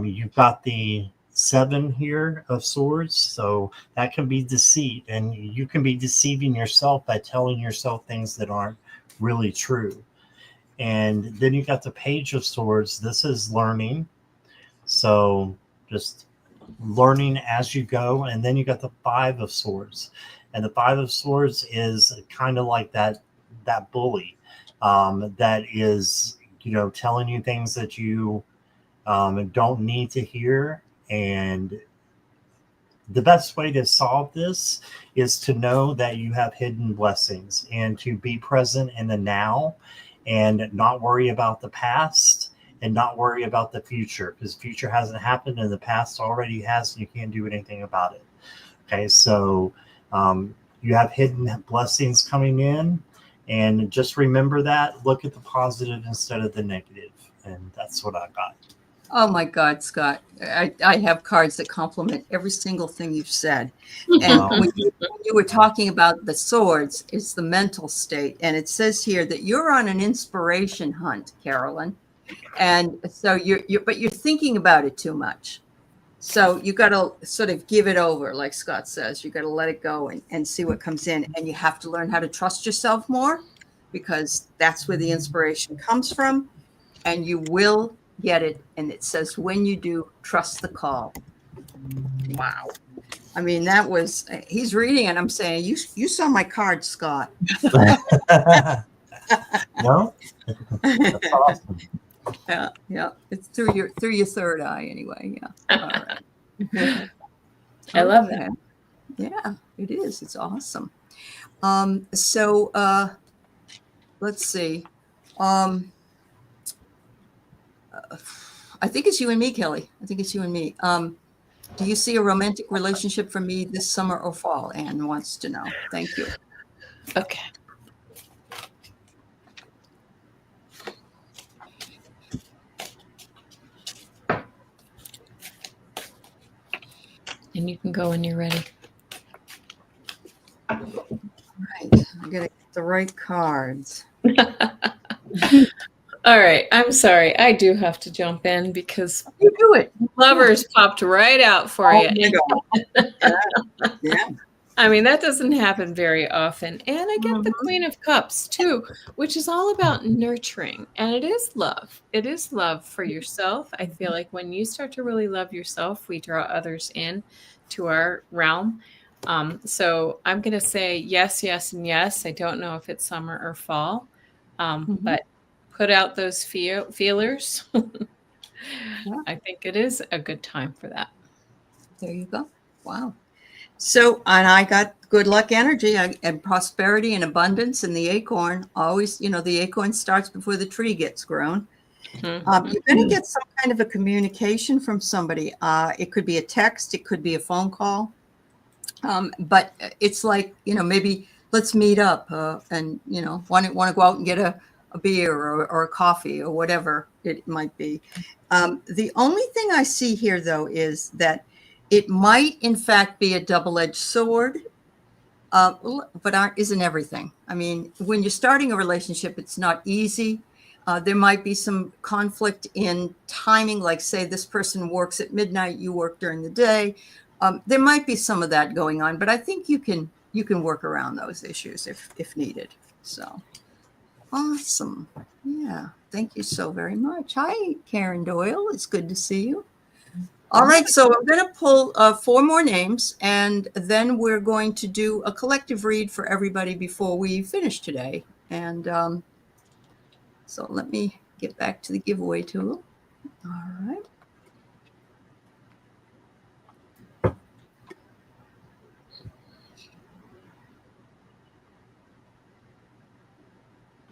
You've got the 7 here of swords, so that can be deceit, and you can be deceiving yourself by telling yourself things that aren't really true. And then you got the page of swords. This is learning, so just learning as you go. And then you got the 5 of swords, and the 5 of swords is kind of like that bully that is telling you things that you don't need to hear. And the best way to solve this is to know that you have hidden blessings and to be present in the now and not worry about the past and not worry about the future, because the future hasn't happened and the past already has, and you can't do anything about it. Okay, so you have hidden blessings coming in, and just remember that. Look at the positive instead of the negative, and that's what I got. Oh my God, Scott. I have cards that complement every single thing you've said. And Wow. when you were talking about the swords, it's the mental state. And it says here that you're on an inspiration hunt, Carolyn. And so but you're thinking about it too much. So you got to sort of give it over, like Scott says. You got to let it go and see what comes in. And you have to learn how to trust yourself more, because that's where the inspiration comes from. And you will get it. And it says, when you do, trust the call. Wow. I mean, that was, he's reading and I'm saying, you saw my card, Scott. No, that's awesome. Yeah, yeah. It's through your third eye anyway. Yeah. All right. I love that. Okay. Yeah, it is. It's awesome. So let's see. I think it's you and me, Kelly. I think it's you and me. Do you see a romantic relationship for me this summer or fall? Anne wants to know. Thank you. Okay. And you can go when you're ready. Right. I gotta get the right cards. All right. I'm sorry. I do have to jump in because You do it. lovers popped right out for you. my God. Yeah. I mean, that doesn't happen very often. And I get the Queen of Cups too, which is all about nurturing. And it is love. It is love for yourself. I feel like when you start to really love yourself, we draw others in to our realm. So I'm going to say yes, yes, and yes. I don't know if it's summer or fall, but put out those feelers. I think it is a good time for that. There you go. Wow. So, and I got good luck energy and prosperity and abundance, and the acorn always, the acorn starts before the tree gets grown. You're going to get some kind of a communication from somebody. It could be a text, it could be a phone call. But it's like, maybe let's meet up and, want to go out and get a beer or a coffee or whatever it might be. The only thing I see here, though, is that it might, in fact, be a double-edged sword, but isn't everything. I mean, when you're starting a relationship, it's not easy. There might be some conflict in timing, like say this person works at midnight, you work during the day. There might be some of that going on, but I think you can work around those issues if needed. So awesome. Yeah. Thank you so very much. Hi, Karen Doyle. It's good to see you. All right, so I'm going to pull 4 more names, and then we're going to do a collective read for everybody before we finish today. And so let me get back to the giveaway tool. All right.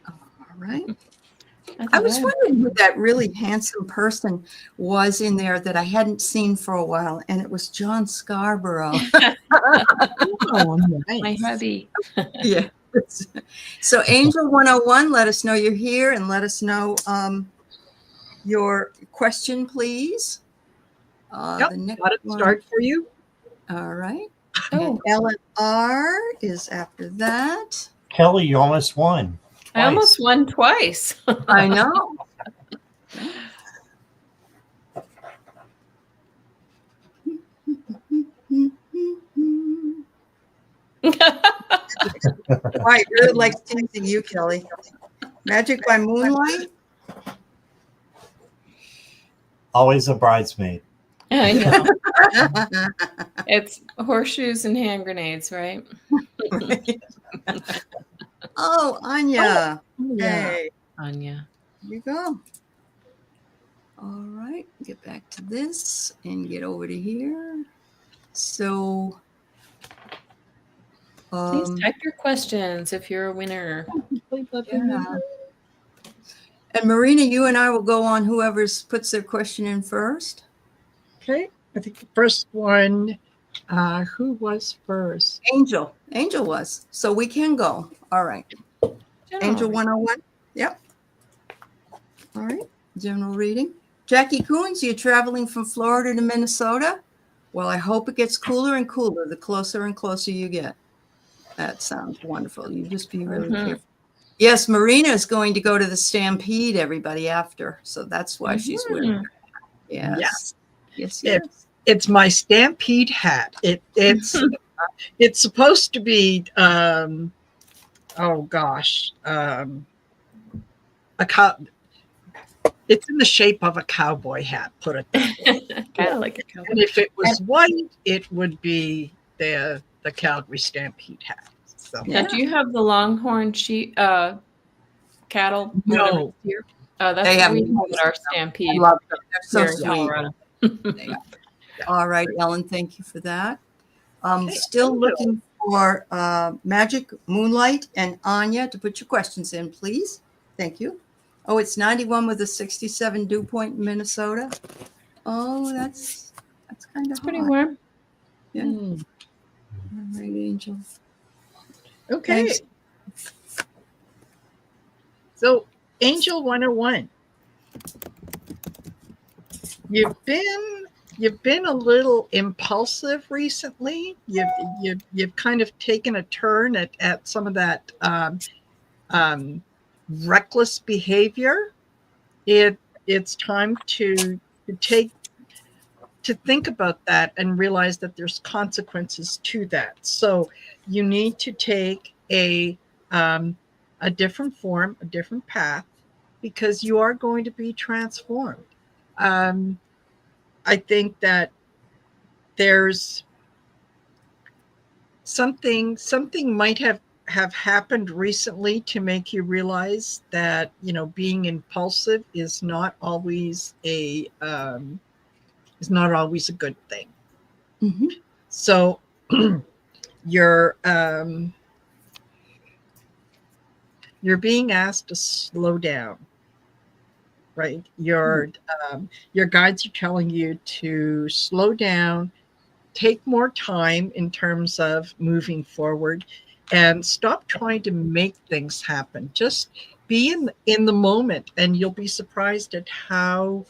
All right. I was wondering who that really handsome person was in there that I hadn't seen for a while, and it was John Scarborough. Oh, nice. My hubby. Yeah. So Angel 101, let us know you're here and let us know your question, please. Yep, The next got it one. start for you. All right. Oh, And Ellen R is after that. Kelly, you almost won. I almost won twice. I know. Right, really likes teasing you, Kelly. Magic by Moonlight. Always a bridesmaid. I know. It's horseshoes and hand grenades, right? Oh, Anya. Yeah. Hey, Anya. here you go. All right, get back to this and get over to here. So, Please type your questions if you're a winner. yeah. And Marina, you and I will go on whoever's puts their question in first. Okay. I think the first one, who was first? Angel was. So we can go. All right. Angel 101. Yep. All right. General reading. Jackie Coons, you're traveling from Florida to Minnesota. Well, I hope it gets cooler and cooler the closer and closer you get. That sounds wonderful. You just be really careful. Yes, Marina is going to go to the Stampede, everybody, after. So that's why she's wearing her hat. Yes. Yes. Yes. It's my Stampede hat. It's it's supposed to be It's in the shape of a cowboy hat, put it that way. Kind of like a cowboy. And if it was white, it would be the Calgary Stampede hat. So Now, do you have the Longhorn sheep cattle? No. whatever it's here? That's They what have we them. have at our I stampede love them. They're so here in sweet. Colorado. All right, Ellen, thank you for that. Okay, Still Angel. looking for Magic, Moonlight, and Anya to put your questions in, please. Thank you. Oh, it's 91 with a 67 dew point in Minnesota. Oh, that's kind of It's pretty hot. warm. Yeah. Hmm. All right, Angel. Okay. Thanks. So Angel 101. You've been a little impulsive recently. You've kind of taken a turn at some of that reckless behavior. It's time to think about that and realize that there's consequences to that. So you need to take a different form, a different path, because you are going to be transformed. I think that there's something might have happened recently to make you realize that, you know, being impulsive is not always a good thing. Mhm. So you're being asked to slow down, right? Your guides are telling you to slow down, take more time in terms of moving forward, and stop trying to make things happen. Just be in the moment, and you'll be surprised at how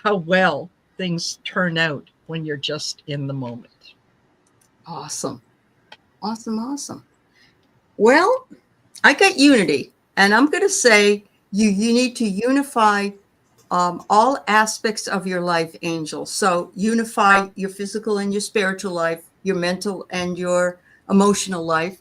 well things turn out when you're just in the moment. Awesome. Awesome. Well, I got unity, and I'm going to say you need to unify all aspects of your life, Angel. So unify your physical and your spiritual life, your mental and your emotional life,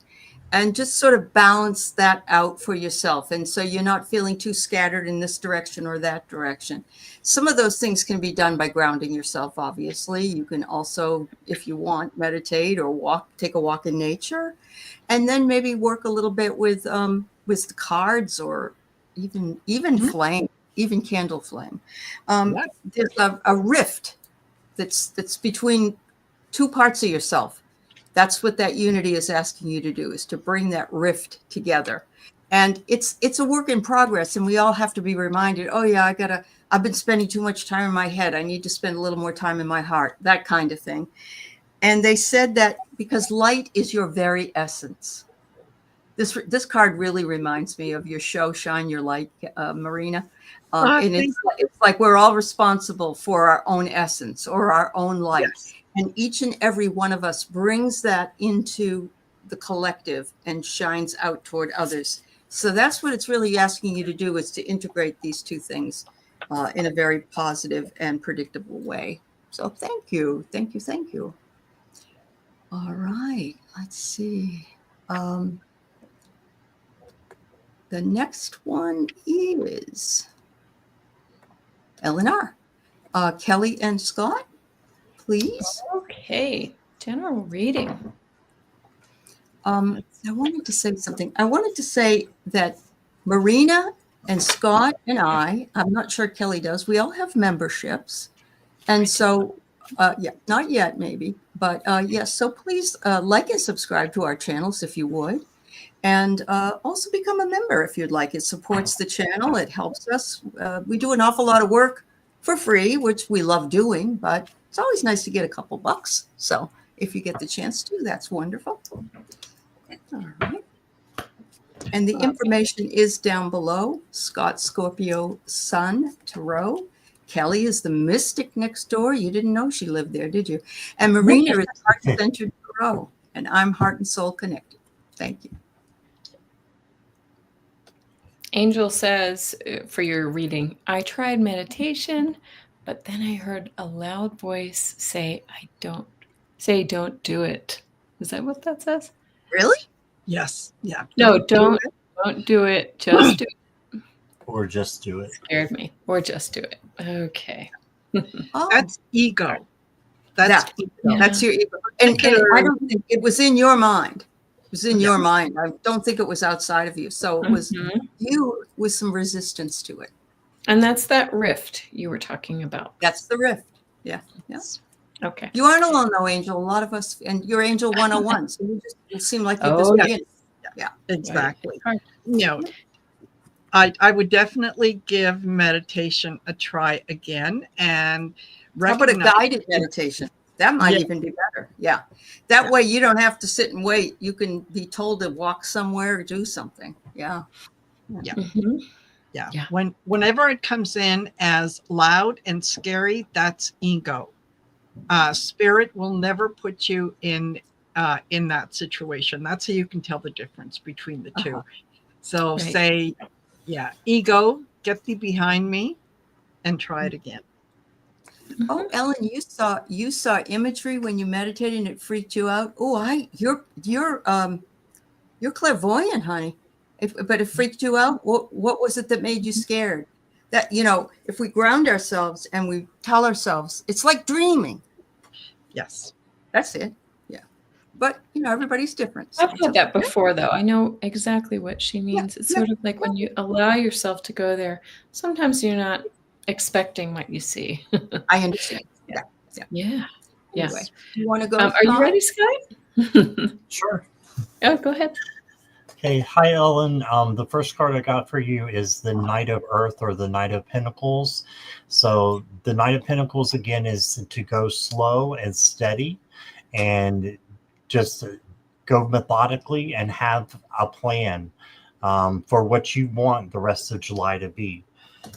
and just sort of balance that out for yourself. And so you're not feeling too scattered in this direction or that direction. Some of those things can be done by grounding yourself, obviously. You can also, if you want, meditate or take a walk in nature, and then maybe work a little bit with the cards, or even flame, even candle flame. Yeah. There's a rift that's between two parts of yourself. That's what that unity is asking you to do, is to bring that rift together. And it's a work in progress, and we all have to be reminded, oh yeah, I've been spending too much time in my head. I need to spend a little more time in my heart, that kind of thing. And they said that because light is your very essence. This card really reminds me of your show, Shine Your Light, Marina. And it's like we're all responsible for our own essence or our own light. Yes. And each and every one of us brings that into the collective and shines out toward others. So that's what it's really asking you to do, is to integrate these two things in a very positive and predictable way. So thank you. All right, let's see. The next one is Eleanor. Kelly and Scott, please. Okay, general reading. I wanted to say something. I wanted to say that Marina and Scott and I'm not sure Kelly does, we all have memberships. And so, not yet maybe, but yes, so please like and subscribe to our channels if you would. And also become a member if you'd like. It supports the channel. It helps us. We do an awful lot of work for free, which we love doing, but it's always nice to get a couple bucks. So if you get the chance to, that's wonderful. All right. And the information is down below. Scott, Scorpio, Sun, Tarot. Kelly is the mystic next door. You didn't know she lived there, did you? And Marina is Heart-Centered Tarot. And I'm Heart and Soul Connected. Thank you. Angel says for your reading, I tried meditation, but then I heard a loud voice say, don't do it. Is that what that says? Really? Yes. Yeah. No, don't do it. Just do it. Or just do it. Scared me. Or just do it. Okay. Oh, That's ego. That's That- ego. that's your ego. And I don't think it was in your mind. It was in your mind. I don't think it was outside of you. So it was Mhm. you with some resistance to it. And that's that rift you were talking about. That's the rift. Yeah. Yes. Okay. You aren't alone though, Angel. A lot of us, and you're Angel 101. So you seem like you're Oh, just yeah. beginning. Exactly. Right. You know, I would definitely give meditation a try again and How about a recognize guided meditation? That might Yeah. even be better. Yeah. That way you don't have to sit and wait. You can be told to walk somewhere or do something. Yeah. Mhm. Yeah. Yeah. Whenever it comes in as loud and scary, that's ego. Spirit will never put you in that situation. That's how you can tell the difference between the two. Uh-huh. So Right. say, ego, get thee behind me, and try it again. Oh, Ellen, you saw imagery when you meditated and it freaked you out. Oh, you're clairvoyant, honey. But it freaked you out. What was it that made you scared? That if we ground ourselves and we tell ourselves, it's like dreaming. Yes. That's it. Yeah. But everybody's different. so I've it's had that okay. before, though. I know exactly what she means. It's yeah, sort of like when you allow yourself to go there, sometimes you're not expecting what you see. I understand. Yeah. Yeah. Yes. Anyway, you want to go? Are you Scott? ready, Scott? Sure. Oh, go ahead. Okay, hi Ellen. The first card I got for you is the Knight of Earth or the Knight of Pentacles. So the Knight of Pentacles again is to go slow and steady, and just go methodically and have a plan for what you want the rest of July to be.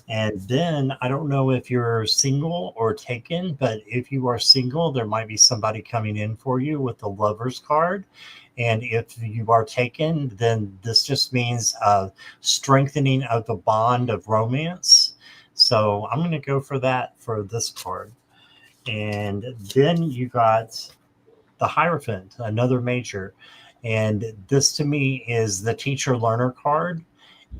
And then I don't know if you're single or taken, but if you are single, there might be somebody coming in for you with the Lover's card. And if you are taken, then this just means strengthening of the bond of romance. So I'm going to go for that for this card. And then you got the Hierophant, another major. And this to me is the teacher learner card.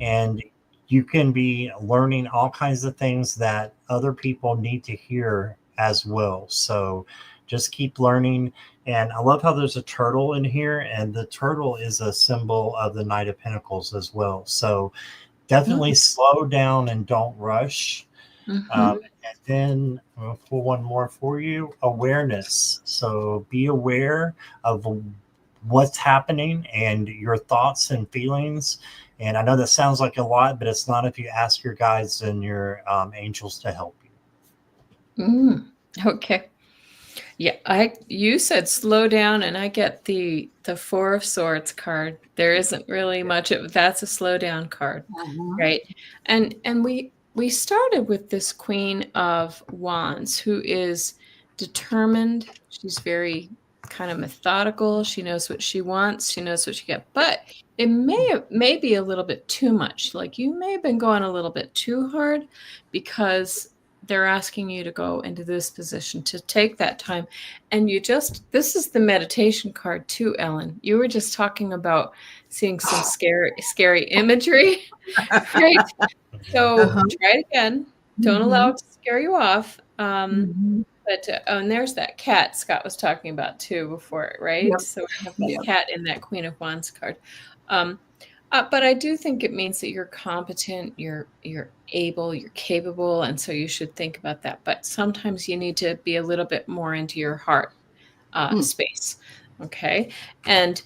And you can be learning all kinds of things that other people need to hear as well. So just keep learning. And I love how there's a turtle in here, and the turtle is a symbol of the Knight of Pentacles as well. So definitely slow down and don't rush. Mhm. And then I'm going to pull one more for you, awareness. So be aware of what's happening and your thoughts and feelings. And I know that sounds like a lot, but it's not if you ask your guides and your angels to help you. Okay. Yeah, you said slow down, and I get the Four of Swords card. There isn't really much of that's a slow down card, right? And we started with this Queen of Wands, who is determined. She's very kind of methodical. She knows what she wants. She knows what she gets. But it may be a little bit too much. Like you may have been going a little bit too hard, because they're asking you to go into this position, to take that time. And this is the meditation card too, Ellen. You were just talking about seeing some scary imagery, right? So try it again. Don't allow it to scare you off. But and there's that cat Scott was talking about too before, right? Yep. So we have that cat in that Queen of Wands card. But I do think it means that you're competent, you're able, you're capable, and so you should think about that. But sometimes you need to be a little bit more into your heart space, okay? And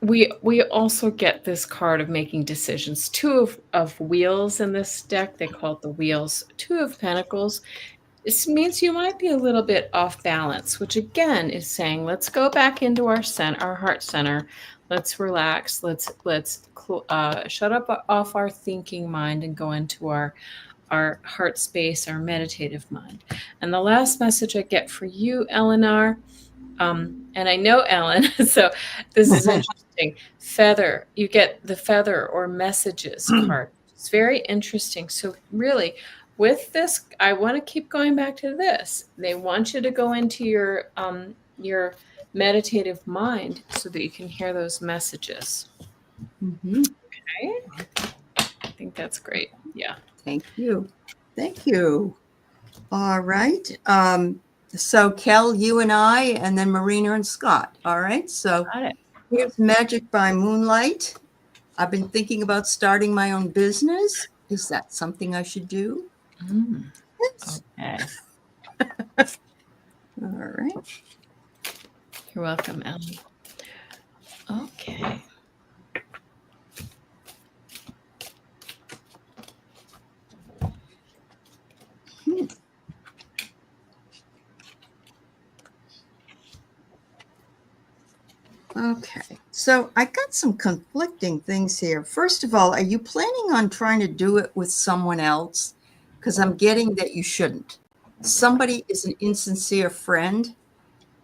we also get this card of making decisions. Two of wheels in this deck. They call it the wheels. Two of Pentacles. This means you might be a little bit off balance, which again is saying, let's go back into our heart center. Let's relax. Let's shut up off our thinking mind and go into our heart space, our meditative mind. And the last message I get for you, Eleanor, and I know Ellen, so this is interesting. Feather. You get the feather or messages card. It's very interesting. So really, with this, I want to keep going back to this. They want you to go into your meditative mind so that you can hear those messages. Okay. think that's great. Yeah. Thank you. Thank you. All right. So Kel, you and I, and then Marina and Scott. All right. So Got it. here's Magic by Moonlight. I've been thinking about starting my own business. Is that something I should do? Yes. Okay. All right. You're welcome, Ellen. Okay. Okay. So I got some conflicting things here. First of all, are you planning on trying to do it with someone else? Because I'm getting that you shouldn't. Somebody is an insincere friend,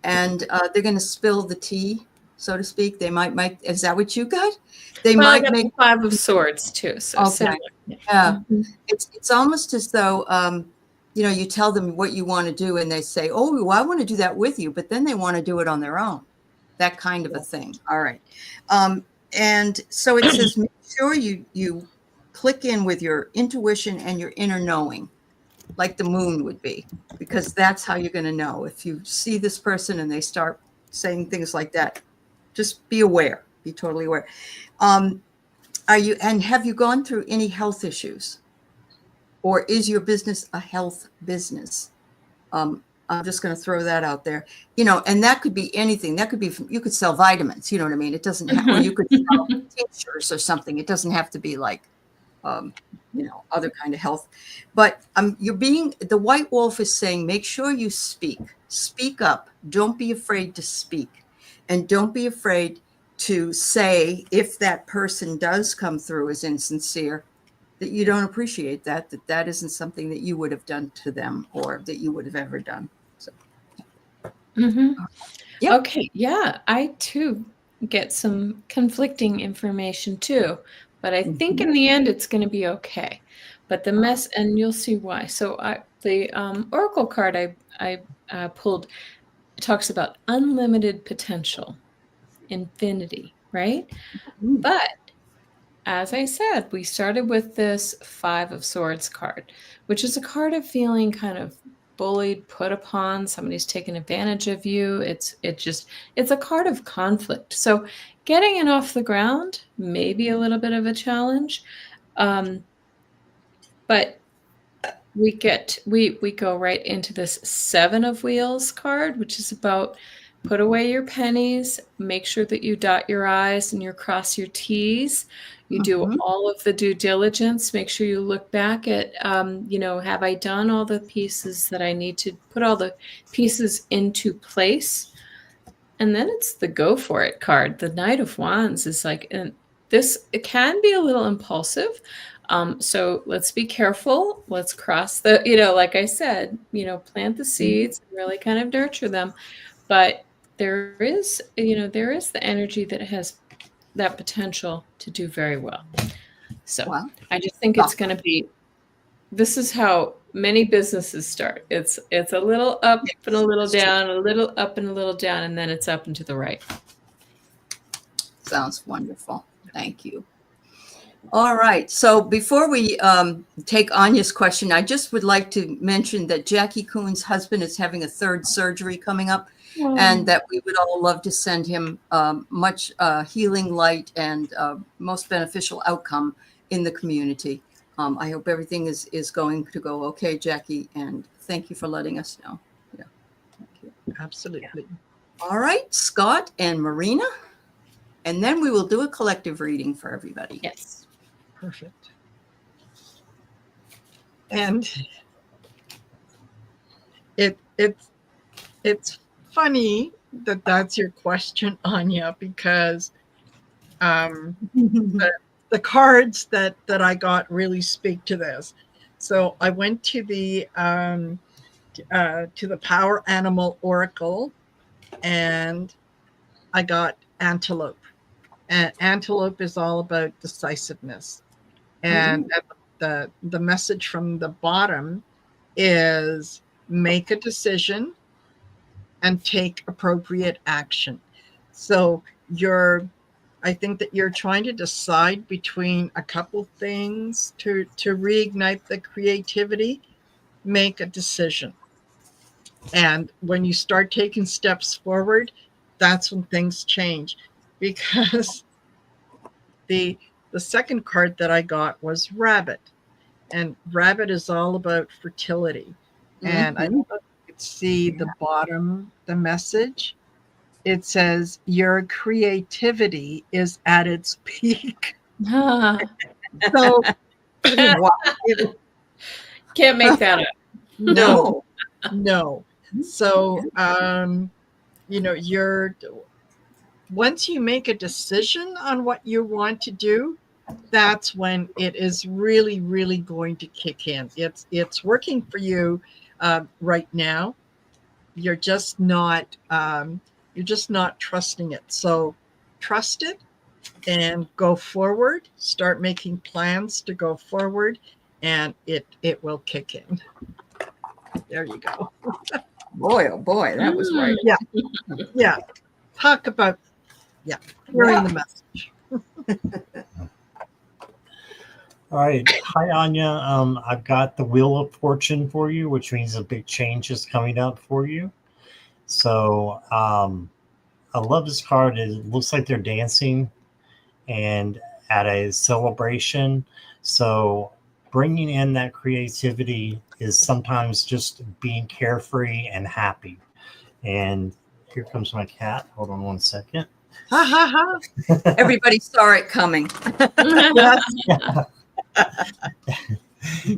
and they're going to spill the tea, so to speak. They might make. Is that what you got? They Well, I might got make. the Five of Swords too, so Okay. similar. Yeah. Mhm. It's almost as though you tell them what you want to do, and they say, "Oh, well, I want to do that with you," but then they want to do it on their own. That kind of a thing. All right. And so it says, make sure you click in with your intuition and your inner knowing, like the moon would be, because that's how you're going to know. If you see this person and they start saying things like that, just be aware, be totally aware. Have you gone through any health issues? Or is your business a health business? I'm just going to throw that out there, and that could be anything. That could be, you could sell vitamins, you know what I mean? It doesn't have, or you could sell tinctures or something. It doesn't have to be like, other kind of health. But the white wolf is saying, make sure you speak up. Don't be afraid to speak. And don't be afraid to say, if that person does come through as insincere, that you don't appreciate that isn't something that you would have done to them or that you would have ever done. So, Yep. Okay, yeah, I too get some conflicting information too, but I think in the end it's going to be okay. But the mess, and you'll see why. So the Oracle card I pulled talks about unlimited potential, infinity, right? But as I said, we started with this Five of Swords card, which is a card of feeling kind of bullied, put upon, somebody's taken advantage of you. It's a card of conflict. So getting it off the ground may be a little bit of a challenge. But we go right into this Seven of Wheels card, which is about put away your pennies, make sure that you dot your I's and you cross your T's. You do all of the due diligence. Make sure you look back at, have I done all the pieces that I need to put all the pieces into place? And then it's the go for it card. The Knight of Wands is like, and it can be a little impulsive. So let's be careful. Let's cross like I said, plant the seeds, and really kind of nurture them. But there is the energy that has that potential to do very well. So I just think it's going to be, this is how many businesses start. It's a little up and a little down, a little up and a little down, and then it's up and to the right. Sounds wonderful. Thank you. All right. So before we take Anya's question, I just would like to mention that Jackie Coon's husband is having a third surgery coming up, and that we would all love to send him much healing light and most beneficial outcome in the community. I hope everything is going to go okay, Jackie, and thank you for letting us know. Yeah. Thank you. Absolutely. Yeah. All right, Scott and Marina, and then we will do a collective reading for everybody. Yes. Perfect. And it's funny that that's your question, Anya, because the cards that I got really speak to this. So I went to the Power Animal Oracle, and I got Antelope. And Antelope is all about decisiveness. And the message from the bottom is make a decision and take appropriate action. So I think that you're trying to decide between a couple things to reignite the creativity. Make a decision. And when you start taking steps forward, that's when things change. Because the second card that I got was Rabbit. And Rabbit is all about fertility. And I don't know if you can see the bottom, the message. It says, your creativity is at its peak. Ah, So, Wow. can't make that up. no, no. So, once you make a decision on what you want to do, that's when it is really, really going to kick in. It's working for you right now. You're just not trusting it. So trust it and go forward. Start making plans to go forward, and it will kick in. There you go. Boy, oh boy, that was right. Yeah. Talk about hearing the message. All right. Hi, Anya. I've got the Wheel of Fortune for you, which means a big change is coming up for you. So I love this card. It looks like they're dancing and at a celebration. So bringing in that creativity is sometimes just being carefree and happy. And here comes my cat. Hold on one second. Ha ha ha. Everybody saw it coming.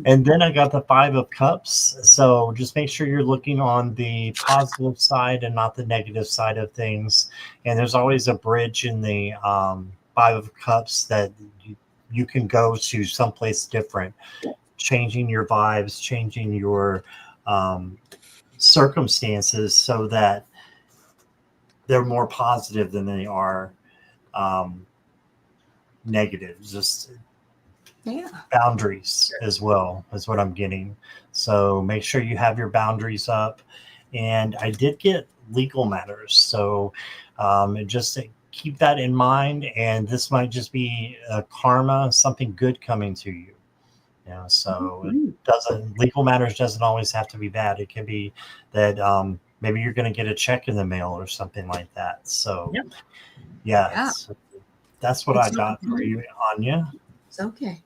And then I got the Five of Cups. So just make sure you're looking on the positive side and not the negative side of things. And there's always a bridge in the Five of Cups that you can go to someplace different, changing your vibes, changing your circumstances so that they're more positive than they are negative. Just boundaries as well is what I'm getting. So make sure you have your boundaries up. And I did get legal matters. So just keep that in mind. And this might just be a karma, something good coming to you. So legal matters doesn't always have to be bad. It can be that maybe you're going to get a check in the mail or something like that. So so that's what I got for you, Anya. It's okay.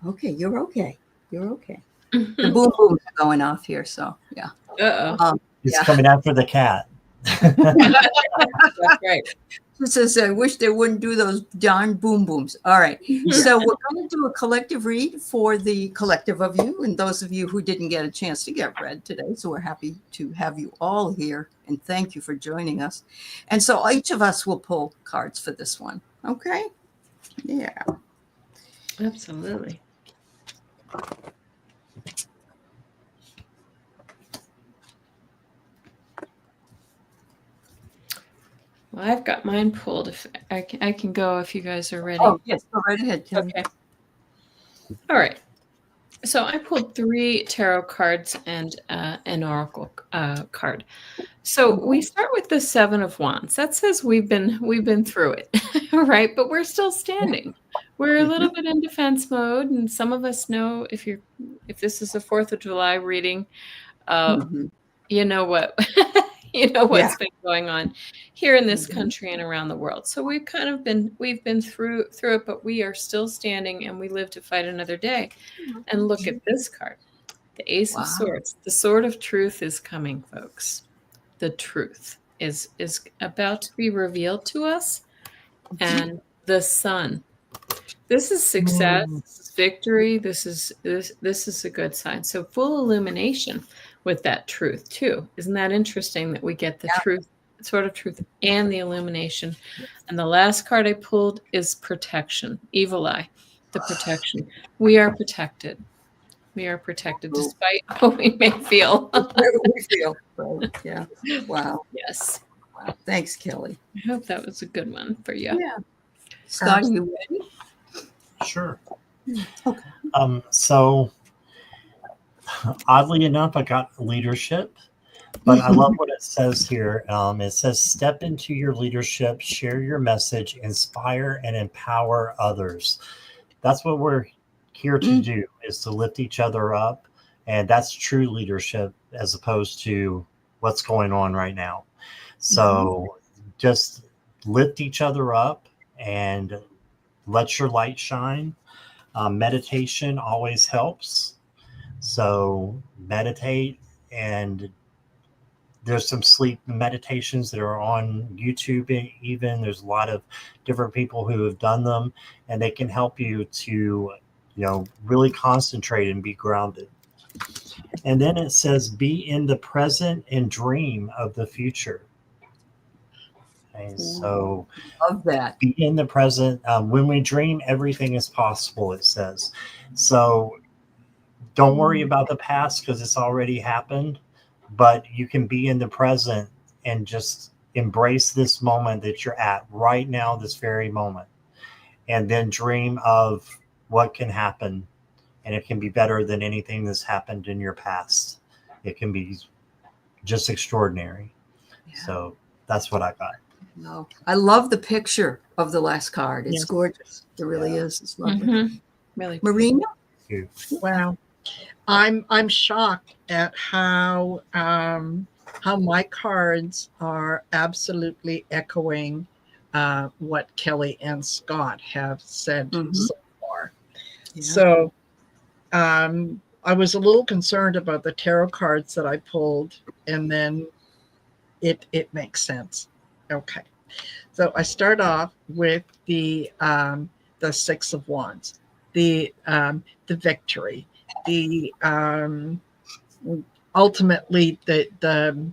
Okay, you're okay. You're okay. The boom booms are going off here, so yeah. It's coming after the cat. That's right. It says, I wish they wouldn't do those darn boom booms. All right. So we're going to do a collective read for the collective of you and those of you who didn't get a chance to get read today. So we're happy to have you all here and thank you for joining us. And so each of us will pull cards for this one. Okay. Yeah. Absolutely. Well, I've got mine pulled. If I can go if you guys are ready. Oh, yes. Go right ahead, Kelly. Okay. All right. So I pulled 3 tarot cards and an oracle card. So we start with the 7 of Wands. That says we've been through it, right? But we're still standing. We're a little bit in defense mode, and some of us know if this is a 4th of July reading, you know what what's been going on here in this country and around the world. So we've been through it, but we are still standing and we live to fight another day. And look at this card, the Ace of Swords. The sword of truth is coming, folks. The truth is about to be revealed to us. And the sun. This is success, this is victory, this is a good sign. So full illumination with that truth too. Isn't that interesting that we get the truth, sort of truth, and the illumination? And the last card I pulled is protection, evil eye, the protection. We are protected. We are protected despite how we may feel. Yeah. Wow. Yes. Wow. Thanks, Kelly. I hope that was a good one for you. Yeah. Scott, are you ready? Sure. Okay. So oddly enough, I got leadership. But I love what it says here. It says, step into your leadership, share your message, inspire and empower others. That's what we're here to do, is to lift each other up. And that's true leadership as opposed to what's going on right now. So just lift each other up and let your light shine. Meditation always helps. So meditate, and there's some sleep meditations that are on YouTube. Even there's a lot of different people who have done them, and they can help you to, really concentrate and be grounded. And then it says, be in the present and dream of the future. Okay, so Love that. be in the present. When we dream, everything is possible, it says. So don't worry about the past because it's already happened, but you can be in the present and just embrace this moment that you're at right now, this very moment, and then dream of what can happen. And it can be better than anything that's happened in your past. It can be just extraordinary. Yeah. So that's what I got. No, I love the picture of the last card. It's gorgeous. It really is. It's lovely. Really. Marina? Wow. I'm shocked at how my cards are absolutely echoing what Kelly and Scott have said so far. Yeah. So I was a little concerned about the tarot cards that I pulled, and then it makes sense. Okay. So I start off with the Six of Wands, the victory, the ultimately the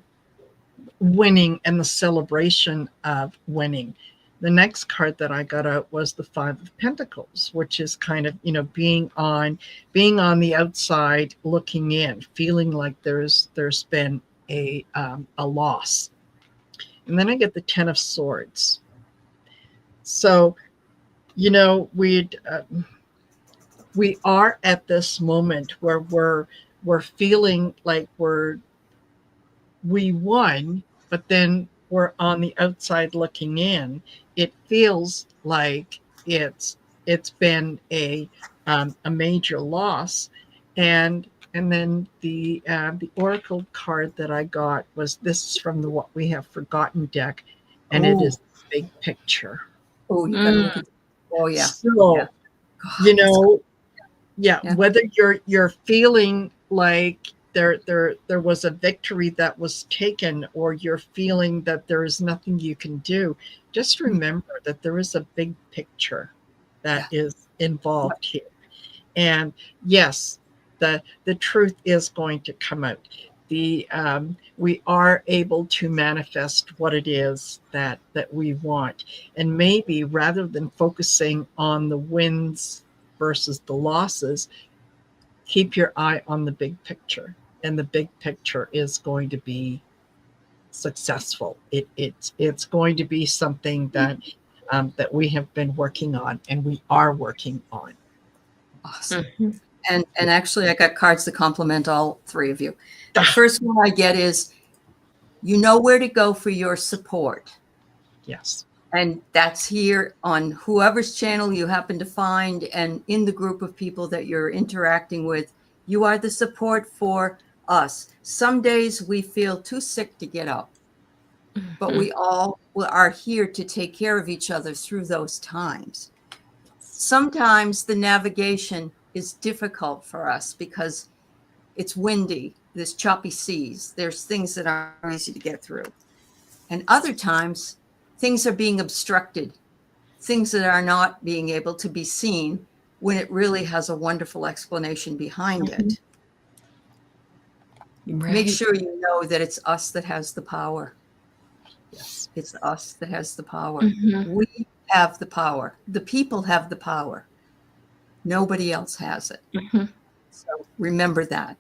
winning and the celebration of winning. The next card that I got out was the Five of Pentacles, which is kind of, being on the outside looking in, feeling like there's been a loss. And then I get the Ten of Swords. So, we are at this moment where we're feeling like we won, but then we're on the outside looking in. It feels like it's been a major loss, and then the Oracle card that I got was, this is from the What We Have Forgotten deck, and it is the big picture. Oh, you gotta look at. Oh yeah. So, Yeah. whether you're feeling like there was a victory that was taken, or you're feeling that there is nothing you can do, just remember that there is a big picture that is involved here. And yes, the truth is going to come out. We are able to manifest what it is that we want. And maybe rather than focusing on the wins versus the losses, keep your eye on the big picture. And the big picture is going to be successful. It's going to be something that we have been working on, and we are working on. Awesome. And actually, I got cards to complement all three of you. The first one I get is, you know where to go for your support. Yes. And that's here on whoever's channel you happen to find, and in the group of people that you're interacting with. You are the support for us. Some days we feel too sick to get up, but we all are here to take care of each other through those times. Sometimes the navigation is difficult for us because it's windy, there's choppy seas, there's things that aren't easy to get through. And other times, things are being obstructed, things that are not being able to be seen when it really has a wonderful explanation behind it. Right. Make sure you know that it's us that has the power. Yes. It's us that has the power. We have the power. The people have the power. Nobody else has it. So remember that.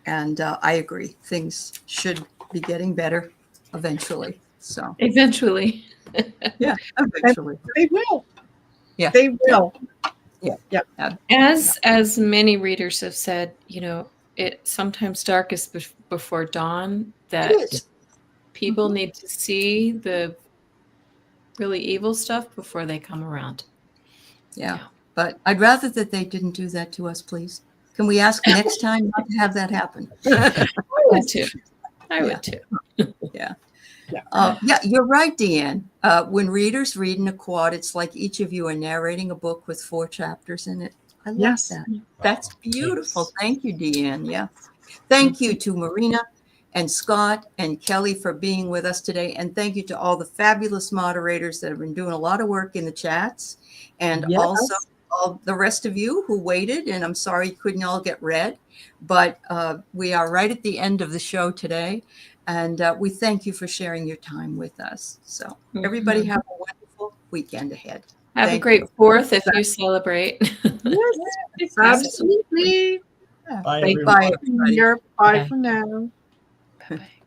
And I agree. Things should be getting better eventually. So Eventually. yeah, eventually. They will. Yeah. They will. Yeah. As many readers have said, it sometimes darkest before dawn. that is. people need to see the really evil stuff before they come around. Yeah. But I'd rather that they didn't do that to us, please. Can we ask next time not to have that happen? I would too. I would too. Yeah, you're right, Deanne. When readers read in a quad, it's like each of you are narrating a book with 4 chapters in it. I love Yes. that. That's beautiful. Thanks. Thank you, Deanne. Yeah. Thank you to Marina and Scott and Kelly for being with us today. And thank you to all the fabulous moderators that have been doing a lot of work in the chats. And Yes. also all the rest of you who waited. And I'm sorry you couldn't all get read. But we are right at the end of the show today. And we thank you for sharing your time with us. So everybody have a wonderful weekend ahead. Have a Thank great you. 4th if you celebrate. Yes, absolutely. Bye, Bye, everyone. everybody. Bye Bye. for now. Bye-bye.